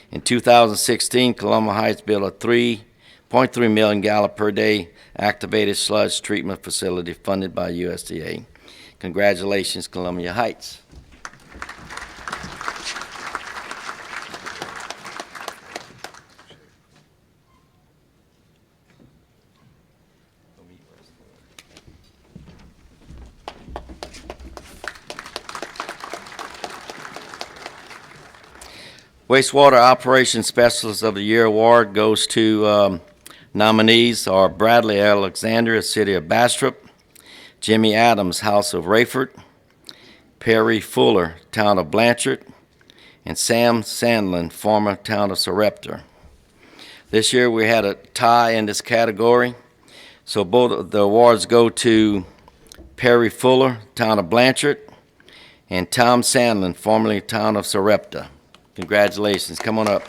[SPEAKER 1] In 2016, Columbia Heights built a 3.3 million gallon per day activated sludge treatment facility funded by USDA. Congratulations, Columbia Heights. Wastewater Operations Specialist of the Year award goes to nominees are Bradley Alexander, City of Bastrop, Jimmy Adams, House of Rayford, Perry Fuller, Town of Blanchard, and Sam Sandlin, former Town of Sarepta. This year we had a tie in this category, so both of the awards go to Perry Fuller, Town of Blanchard, and Tom Sandlin, formerly Town of Sarepta. Congratulations. Come on up.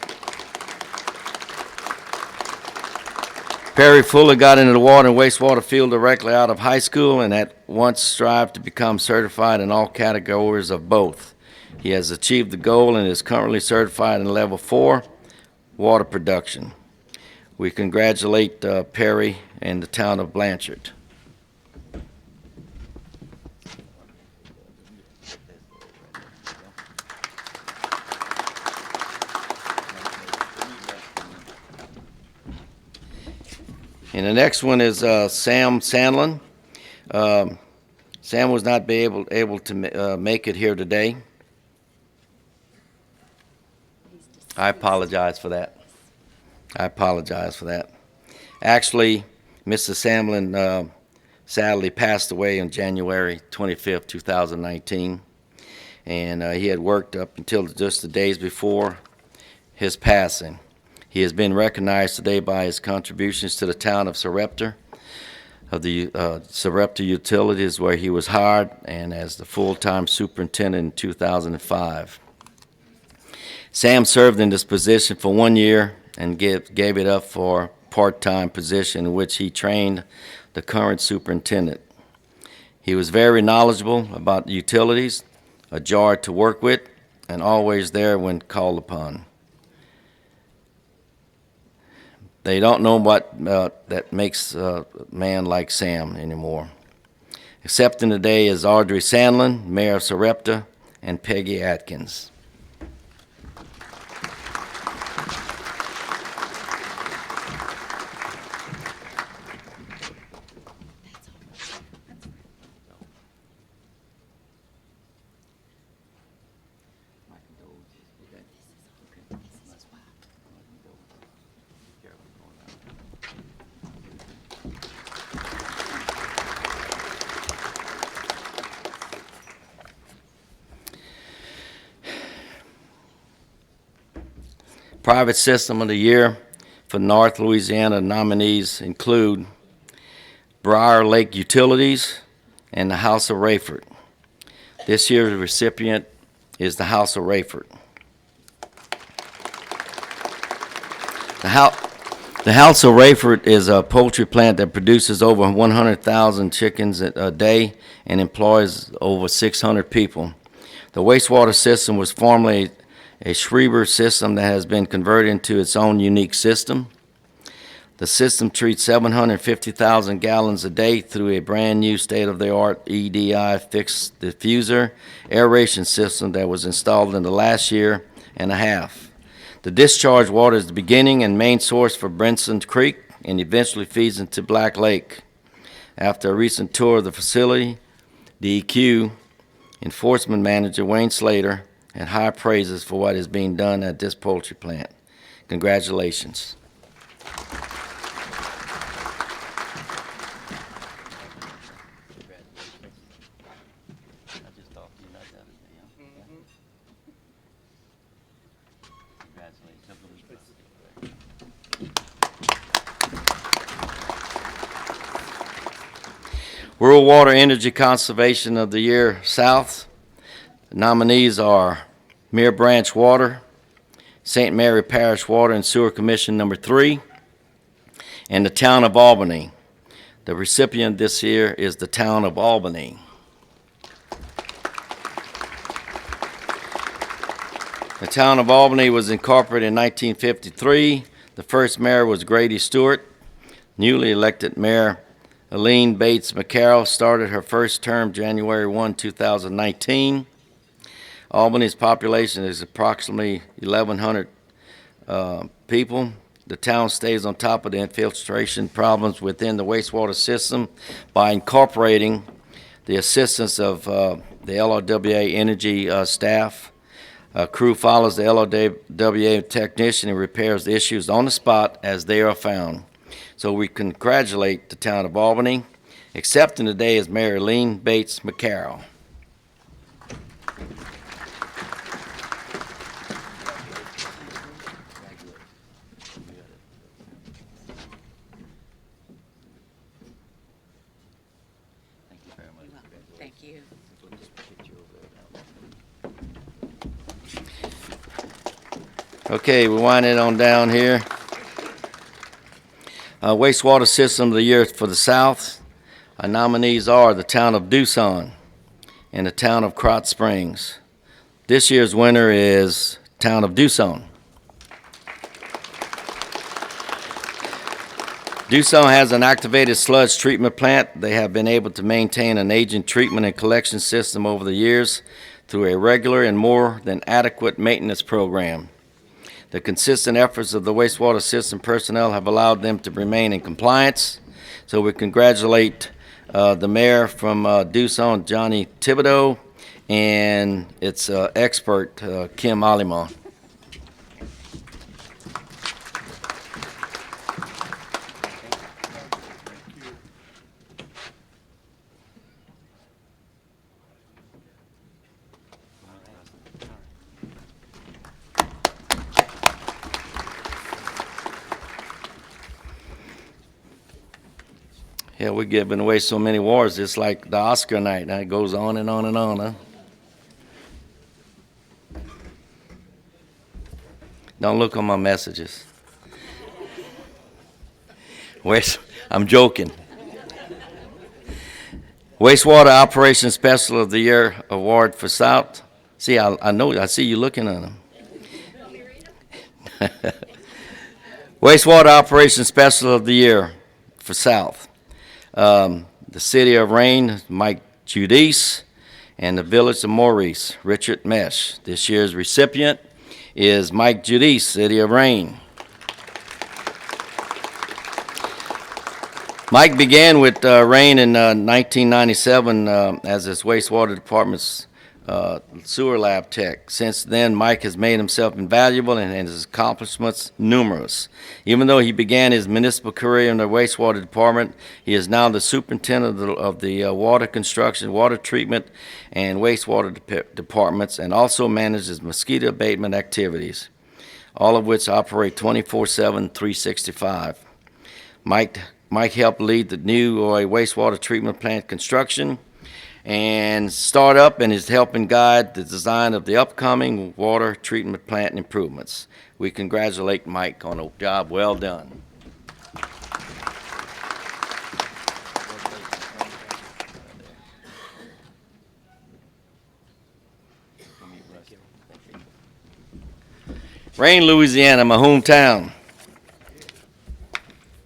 [SPEAKER 1] Perry Fuller got into the water and wastewater field directly out of high school and at once strived to become certified in all categories of both. He has achieved the goal and is currently certified in level 4 water production. We congratulate Perry and the Town of Blanchard. And the next one is Sam Sandlin. Sam was not able to make it here today. I apologize for that. Actually, Mr. Sandlin sadly passed away on January 25th, 2019. And he had worked up until just the days before his passing. He has been recognized today by his contributions to the Town of Sarepta, of the Sarepta Utilities, where he was hired, and as the full-time superintendent in 2005. Sam served in this position for 1 year and gave it up for a part-time position in which he trained the current superintendent. He was very knowledgeable about utilities, a joy to work with, and always there when called upon. They don't know what that makes a man like Sam anymore. Accepting today is Audrey Sandlin, Mayor of Sarepta, and Peggy Atkins. Private System of the Year for North Louisiana nominees include Briar Lake Utilities and the House of Rayford. This year's recipient is the House of Rayford. The House of Rayford is a poultry plant that produces over 100,000 chickens a day and employs over 600 people. The wastewater system was formerly a Schreiber system that has been converted into its own unique system. The system treats 750,000 gallons a day through a brand-new state-of-the-art EDI fixed diffuser aeration system that was installed in the last year and a half. The discharge water is the beginning and main source for Brinson Creek and eventually feeds into Black Lake. After a recent tour of the facility, DEQ Enforcement Manager Wayne Slater had high praises for what is being done at this poultry plant. Congratulations. Rural Water Energy Conservation of the Year South. The nominees are Mere Branch Water, St. Mary Parish Water and Sewer Commission number 3, and the Town of Albany. The recipient this year is the Town of Albany. The Town of Albany was incorporated in 1953. The first mayor was Grady Stewart. Newly elected Mayor Aline Bates McCarroll started her first term January 1, 2019. Albany's population is approximately 1,100 people. The town stays on top of the infiltration problems within the wastewater system by incorporating the assistance of the LRWA energy staff. A crew follows the LRWA technician and repairs the issues on the spot as they are found. So we congratulate the Town of Albany. Accepting today is Mayor Aline Bates McCarroll.
[SPEAKER 6] Thank you.
[SPEAKER 1] Okay, we're winding on down here. Wastewater System of the Year for the South. Our nominees are the Town of Doosan and the Town of Krotz Springs. This year's winner is Town of Doosan. Doosan has an activated sludge treatment plant. They have been able to maintain an agent treatment and collection system over the years through a regular and more than adequate maintenance program. The consistent efforts of the wastewater system personnel have allowed them to remain in compliance. So we congratulate the mayor from Doosan, Johnny Thibodeau, and its expert, Kim Aliman. Yeah, we're giving away so many awards. It's like the Oscar night. Huh? It goes on and on and on, huh? Don't look on my messages. I'm joking. Wastewater Operations Special of the Year Award for South. See, I know, I see you looking at them. Wastewater Operations Special of the Year for South. the City of Rain, Mike Judice, and the Village of Maurice, Richard Mesh. This year's recipient is Mike Judice, City of Rain. Mike began with Rain in 1997 as his wastewater department's sewer lab tech. Since then, Mike has made himself invaluable and his accomplishments numerous. Even though he began his municipal career in the wastewater department, he is now the superintendent of the water construction, water treatment, and wastewater departments, and also manages mosquito abatement activities, all of which operate 24/7, 365. Mike helped lead the new wastewater treatment plant construction and start up, and is helping guide the design of the upcoming water treatment plant improvements. We congratulate Mike on a job well done. Rain, Louisiana, my hometown.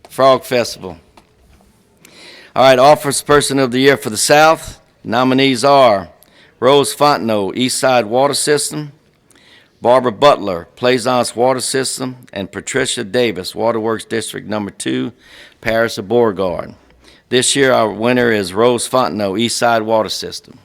[SPEAKER 1] Frog Festival. All right, Office Person of the Year for the South. Nominees are Rose Fontenot, Eastside Water System, Barbara Butler, Plaisance Water System, and Patricia Davis, Waterworks District Number 2, Parish of Beauregard. This year, our winner is Rose Fontenot, Eastside Water System.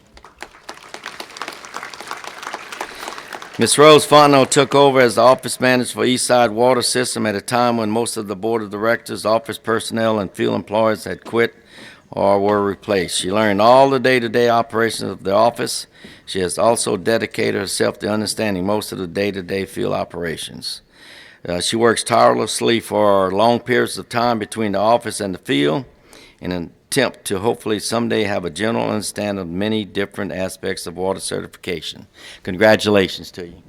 [SPEAKER 1] Ms. Rose Fontenot took over as the office manager for Eastside Water System at a time when most of the board of directors, office personnel, and field employees had quit or were replaced. She learned all the day-to-day operations of the office. She has also dedicated herself to understanding most of the day-to-day field operations. She works tirelessly for long periods of time between the office and the field in an attempt to hopefully someday have a general understanding of many different aspects of water certification. Congratulations to you.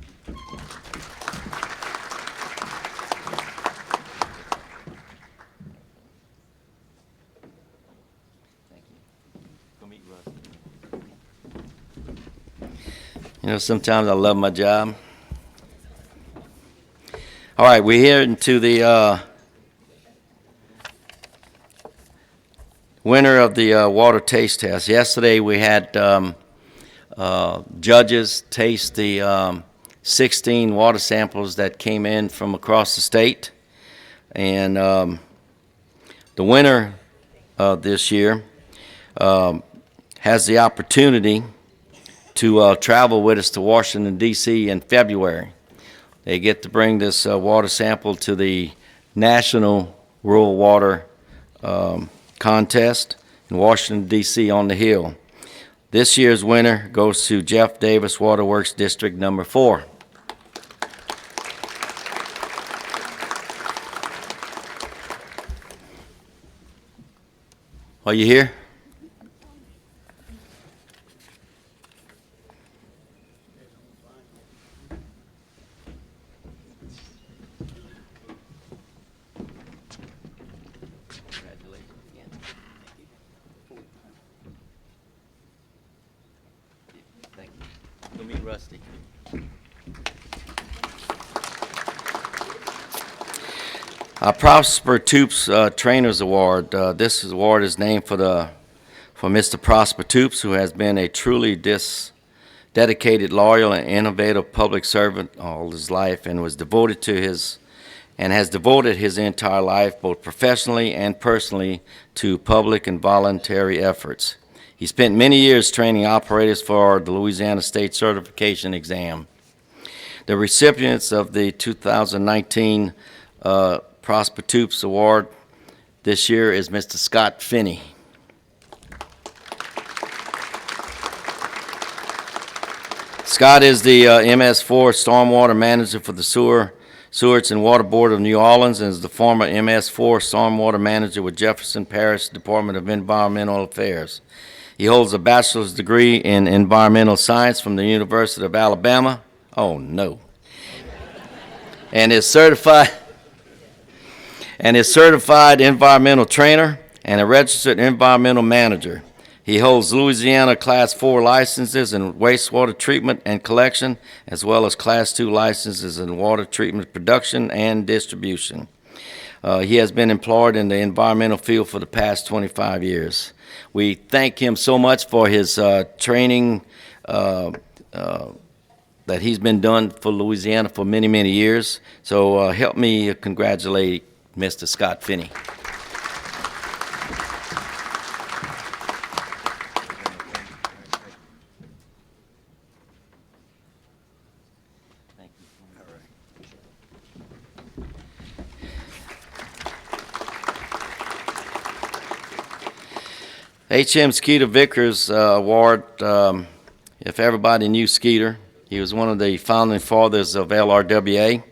[SPEAKER 1] You know, sometimes I love my job. All right, we're here into the winner of the water taste test. Yesterday we had judges taste the 16 water samples that came in from across the state. And the winner this year has the opportunity to travel with us to Washington, D.C. in February. They get to bring this water sample to the National Rural Water Contest in Washington, D.C. on the Hill. This year's winner goes to Jeff Davis, Waterworks District Number 4. Are you here? Rusty. Prosper Toops Trainers Award. This award is named for Mr. Prosper Toops, who has been a truly dedicated, loyal, and innovative public servant all his life, and has devoted his entire life, both professionally and personally, to public and voluntary efforts. He spent many years training operators for the Louisiana State Certification Exam. The recipients of the 2019 Prosper Toops Award this year is Mr. Scott Finney. Scott is the MS4 Stormwater Manager for the Sewerage and Water Board of New Orleans, and is the former MS4 Stormwater Manager with Jefferson Parish Department of Environmental Affairs. He holds a bachelor's degree in environmental science from the University of Alabama. Oh, no. And is certified environmental trainer and a registered environmental manager. He holds Louisiana Class 4 licenses in wastewater treatment and collection, as well as Class 2 licenses in water treatment production and distribution. He has been employed in the environmental field for the past 25 years. We thank him so much for his training that he's been done for Louisiana for many, many years. So help me congratulate Mr. Scott Finney. H.M. Skeeter Vickers Award, if everybody knew Skeeter, he was one of the founding fathers of LRWA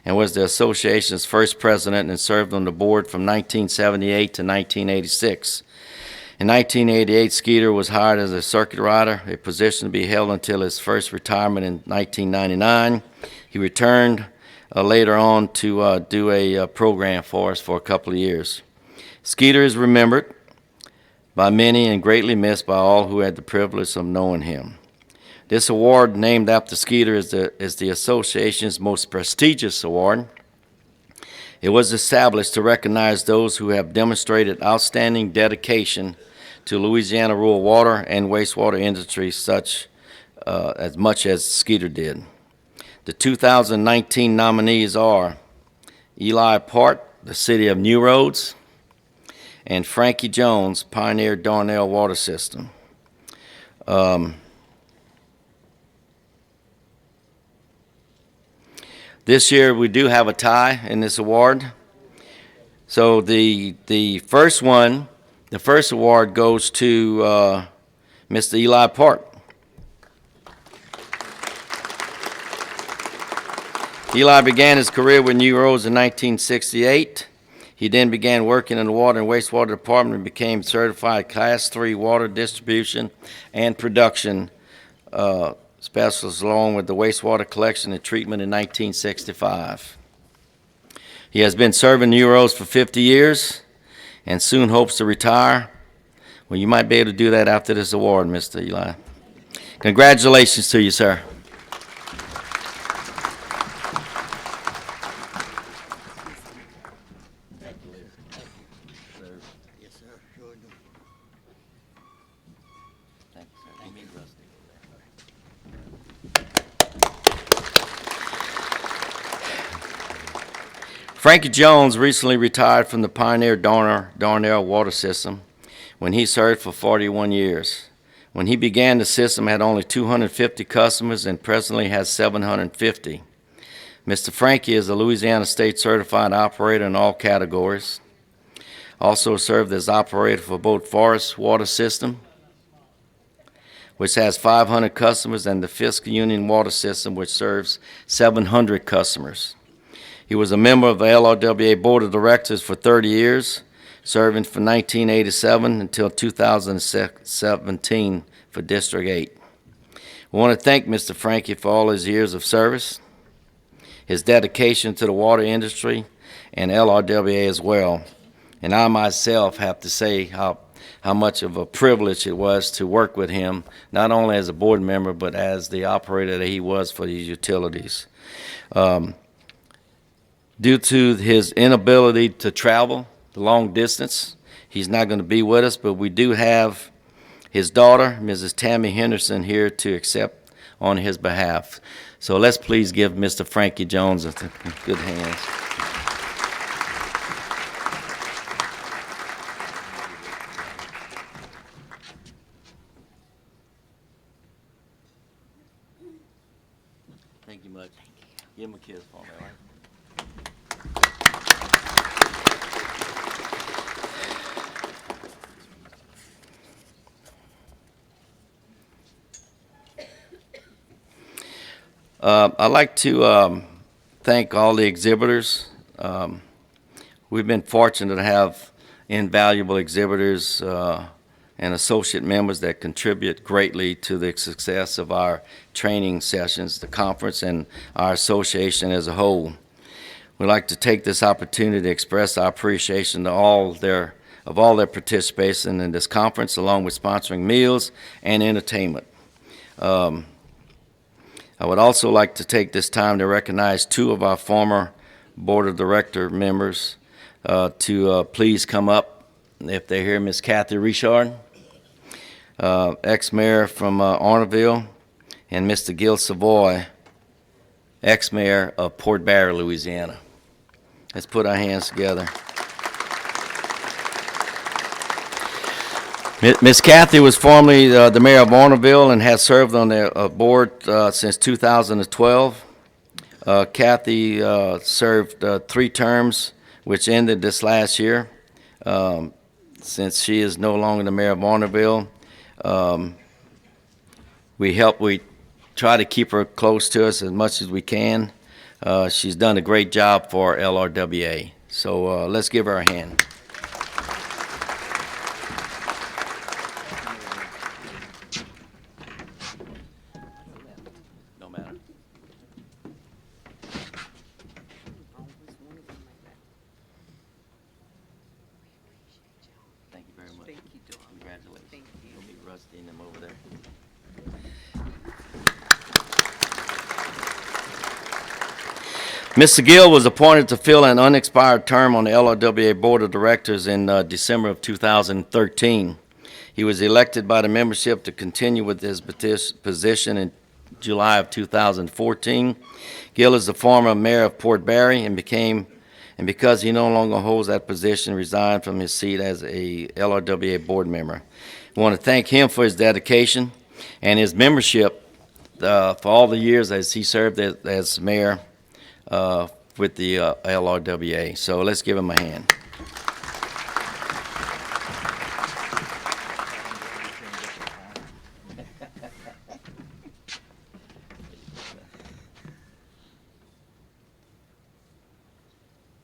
[SPEAKER 1] and was the association's first president and served on the board from 1978 to 1986. In 1988, Skeeter was hired as a circuit rider, a position to be held until his first retirement in 1999. He returned later on to do a program for us for a couple of years. Skeeter is remembered by many and greatly missed by all who had the privilege of knowing him. This award, named after Skeeter, is the association's most prestigious award. It was established to recognize those who have demonstrated outstanding dedication to Louisiana rural water and wastewater industry, such as much as Skeeter did. The 2019 nominees are Eli Part, the City of New Roads, and Frankie Jones, Pioneer Darnell Water System. This year we do have a tie in this award. So the first award goes to Mr. Eli Park. Eli began his career with New Roads in 1968. He then began working in the Water and Wastewater Department and became certified Class 3 water distribution and production specialist along with the wastewater collection and treatment in 1965. He has been serving New Roads for 50 years and soon hopes to retire. Well, you might be able to do that after this award, Mr. Eli. Congratulations to you, sir.
[SPEAKER 5] Yes, sir, sure do.
[SPEAKER 1] Frankie Jones recently retired from the Pioneer Darnell Water System when he served for 41 years. When he began, the system had only 250 customers and presently has 750. Mr. Frankie is a Louisiana State Certified Operator in all categories. Also served as operator for both Forest Water System, which has 500 customers, and the Fisk Union Water System, which serves 700 customers. He was a member of the LRWA Board of Directors for 30 years, serving from 1987 until 2017 for District 8. We want to thank Mr. Frankie for all his years of service, his dedication to the water industry, and LRWA as well. And I myself have to say how much of a privilege it was to work with him, not only as a board member, but as the operator that he was for these utilities. Due to his inability to travel the long distance, he's not going to be with us, but we do have his daughter, Mrs. Tammy Henderson, here to accept on his behalf. So let's please give Mr. Frankie Jones a good hand. Thank you much. Give him a kiss for me, all right? I'd like to thank all the exhibitors. We've been fortunate to have invaluable exhibitors and associate members that contribute greatly to the success of our training sessions, the conference, and our association as a whole. We'd like to take this opportunity to express our appreciation to all their participation in this conference, along with sponsoring meals and entertainment. I would also like to take this time to recognize two of our former Board of Director members, to please come up if they're here. Miss Kathy Richard, ex-mayor from Arnaville, and Mr. Gil Savoy, ex-mayor of Port Barre, Louisiana. Let's put our hands together. Miss Kathy was formerly the mayor of Arnaville and has served on the board since 2012. Kathy served 3 terms, which ended this last year. Since she is no longer the mayor of Arnaville, we try to keep her close to us as much as we can. She's done a great job for LRWA. So let's give her a hand. No matter. Thank you very much.
[SPEAKER 6] Thank you, Dawn.
[SPEAKER 1] Congratulations.
[SPEAKER 6] Thank you.
[SPEAKER 1] You'll be Rusty and them over there. Mr. Gill was appointed to fill an unexpired term on the LRWA Board of Directors in December of 2013. He was elected by the membership to continue with his position in July of 2014. Gill is the former mayor of Port Barre and because he no longer holds that position, resigned from his seat as a LRWA board member. I want to thank him for his dedication and his membership for all the years as he served as mayor with the LRWA. So let's give him a hand.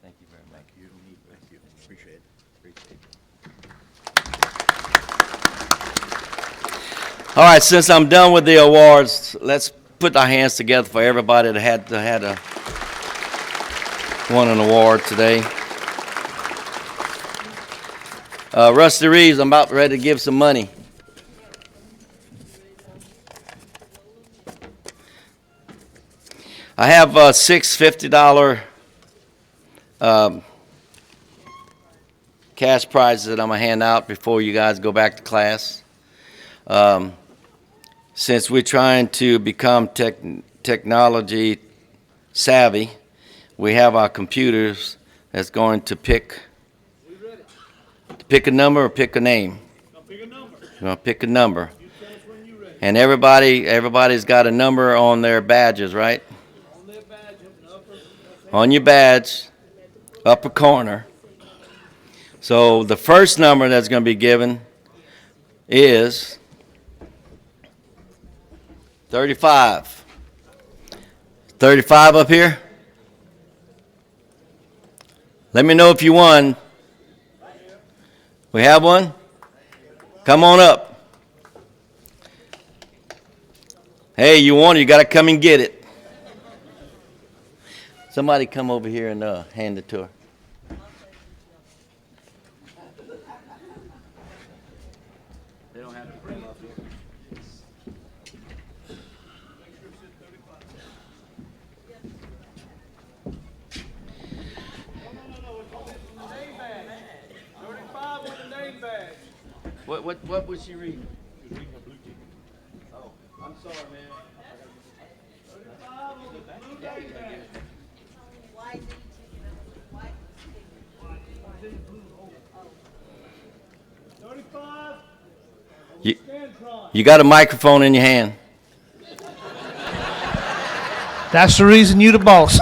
[SPEAKER 1] Thank you very much.
[SPEAKER 5] Thank you. Appreciate it.
[SPEAKER 1] All right, since I'm done with the awards, let's put our hands together for everybody that had won an award today. Rusty Reeves, I'm about ready to give some money. I have 6 $50 cash prizes that I'm going to hand out before you guys go back to class. Since we're trying to become technology savvy, we have our computers that's going to pick a number or pick a name.
[SPEAKER 2] Pick a number.
[SPEAKER 1] You're going to pick a number.
[SPEAKER 2] You tell us when you're ready.
[SPEAKER 1] And everybody's got a number on their badges, right?
[SPEAKER 2] On their badge,
[SPEAKER 1] On your badge, upper corner. So the first number that's going to be given is 35. 35 up here? Let me know if you won. We have one? Come on up. Hey, you won it. You got to come and get it. Somebody come over here and hand it to her. They don't have to bring up here. What was she reading? Oh, I'm sorry, man. You got a microphone in your hand.
[SPEAKER 2] That's the reason you the boss.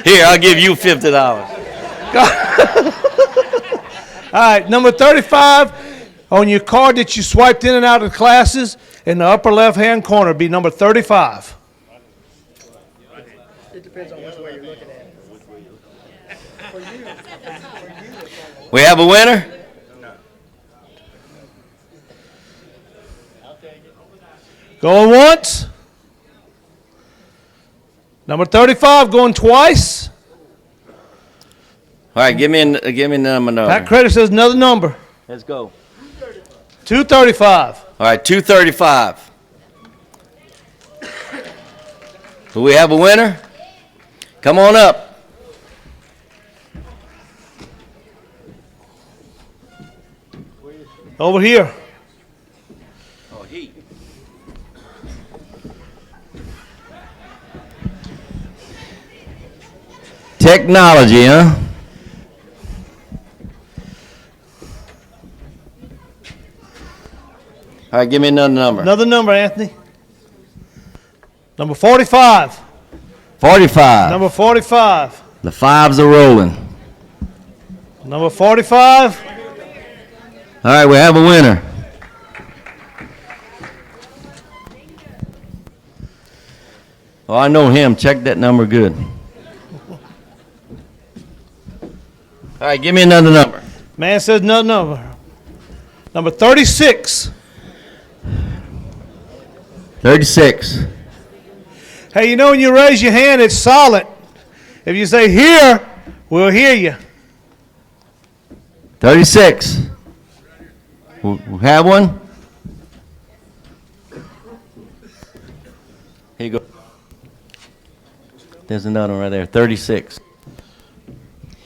[SPEAKER 1] Here, I'll give you $50.
[SPEAKER 2] All right, number 35 on your card that you swiped in and out of the classes in the upper left-hand corner be number 35.
[SPEAKER 7] It depends on which way you're looking at it.
[SPEAKER 1] We have a winner?
[SPEAKER 2] Going once. Number 35 going twice.
[SPEAKER 1] All right, give me number.
[SPEAKER 2] That credit says another number.
[SPEAKER 1] Let's go.
[SPEAKER 2] 235.
[SPEAKER 1] All right, 235. Do we have a winner? Come on up.
[SPEAKER 2] Over here.
[SPEAKER 1] Oh, he. Technology, huh? All right, give me another number.
[SPEAKER 2] Another number, Anthony. Number 45.
[SPEAKER 1] 45.
[SPEAKER 2] Number 45.
[SPEAKER 1] The fives are rolling.
[SPEAKER 2] Number 45.
[SPEAKER 1] All right, we have a winner. Oh, I know him. Check that number good. All right, give me another number.
[SPEAKER 2] Man says another number. Number 36.
[SPEAKER 1] 36.
[SPEAKER 2] Hey, you know when you raise your hand, it's silent. If you say here, we'll hear you.
[SPEAKER 1] 36. We have one? Here you go. There's another one right there. 36.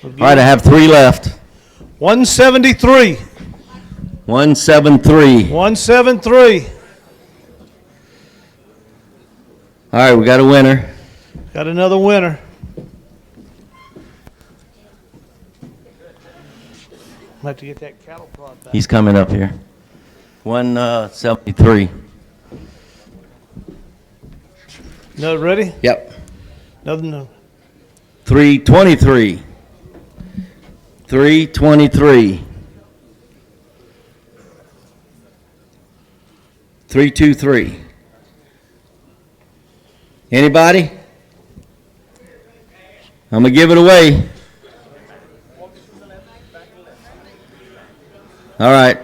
[SPEAKER 1] All right, I have 3 left.
[SPEAKER 2] 173.
[SPEAKER 1] 173.
[SPEAKER 2] 173.
[SPEAKER 1] All right, we got a winner.
[SPEAKER 2] Got another winner. I'll have to get that cattle prod back.
[SPEAKER 1] He's coming up here. 173.
[SPEAKER 2] No, ready?
[SPEAKER 1] Yep.
[SPEAKER 2] Another number.
[SPEAKER 1] 323. 323. 323. Anybody? I'm gonna give it away. All right,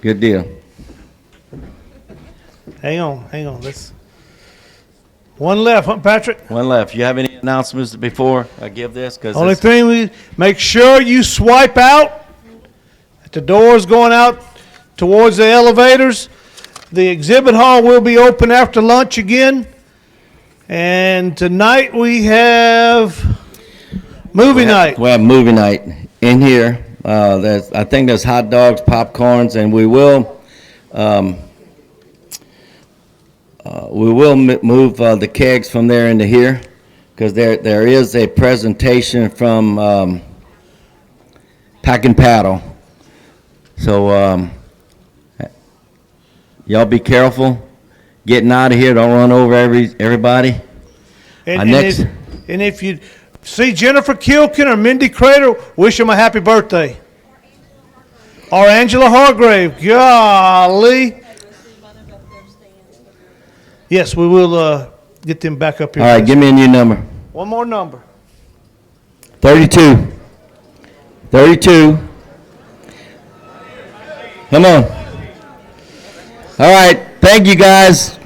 [SPEAKER 1] good deal.
[SPEAKER 2] Hang on. Let's. One left, huh, Patrick?
[SPEAKER 1] One left. You have any announcements before I give this?
[SPEAKER 2] Only thing we make sure you swipe out at the doors going out towards the elevators. The exhibit hall will be open after lunch again. And tonight we have movie night.
[SPEAKER 1] We have movie night in here. I think there's hot dogs, popcorns, and we will move the kegs from there into here because there is a presentation from Pack and Paddle. So y'all be careful getting out of here. Don't run over everybody.
[SPEAKER 2] And if you see Jennifer Kilkin or Mindy Crater, wish them a happy birthday. Or Angela Hargrave. Golly. Yes, we will get them back up here.
[SPEAKER 1] All right, give me a new number.
[SPEAKER 2] One more number.
[SPEAKER 1] 32. 32. Come on. All right, thank you guys.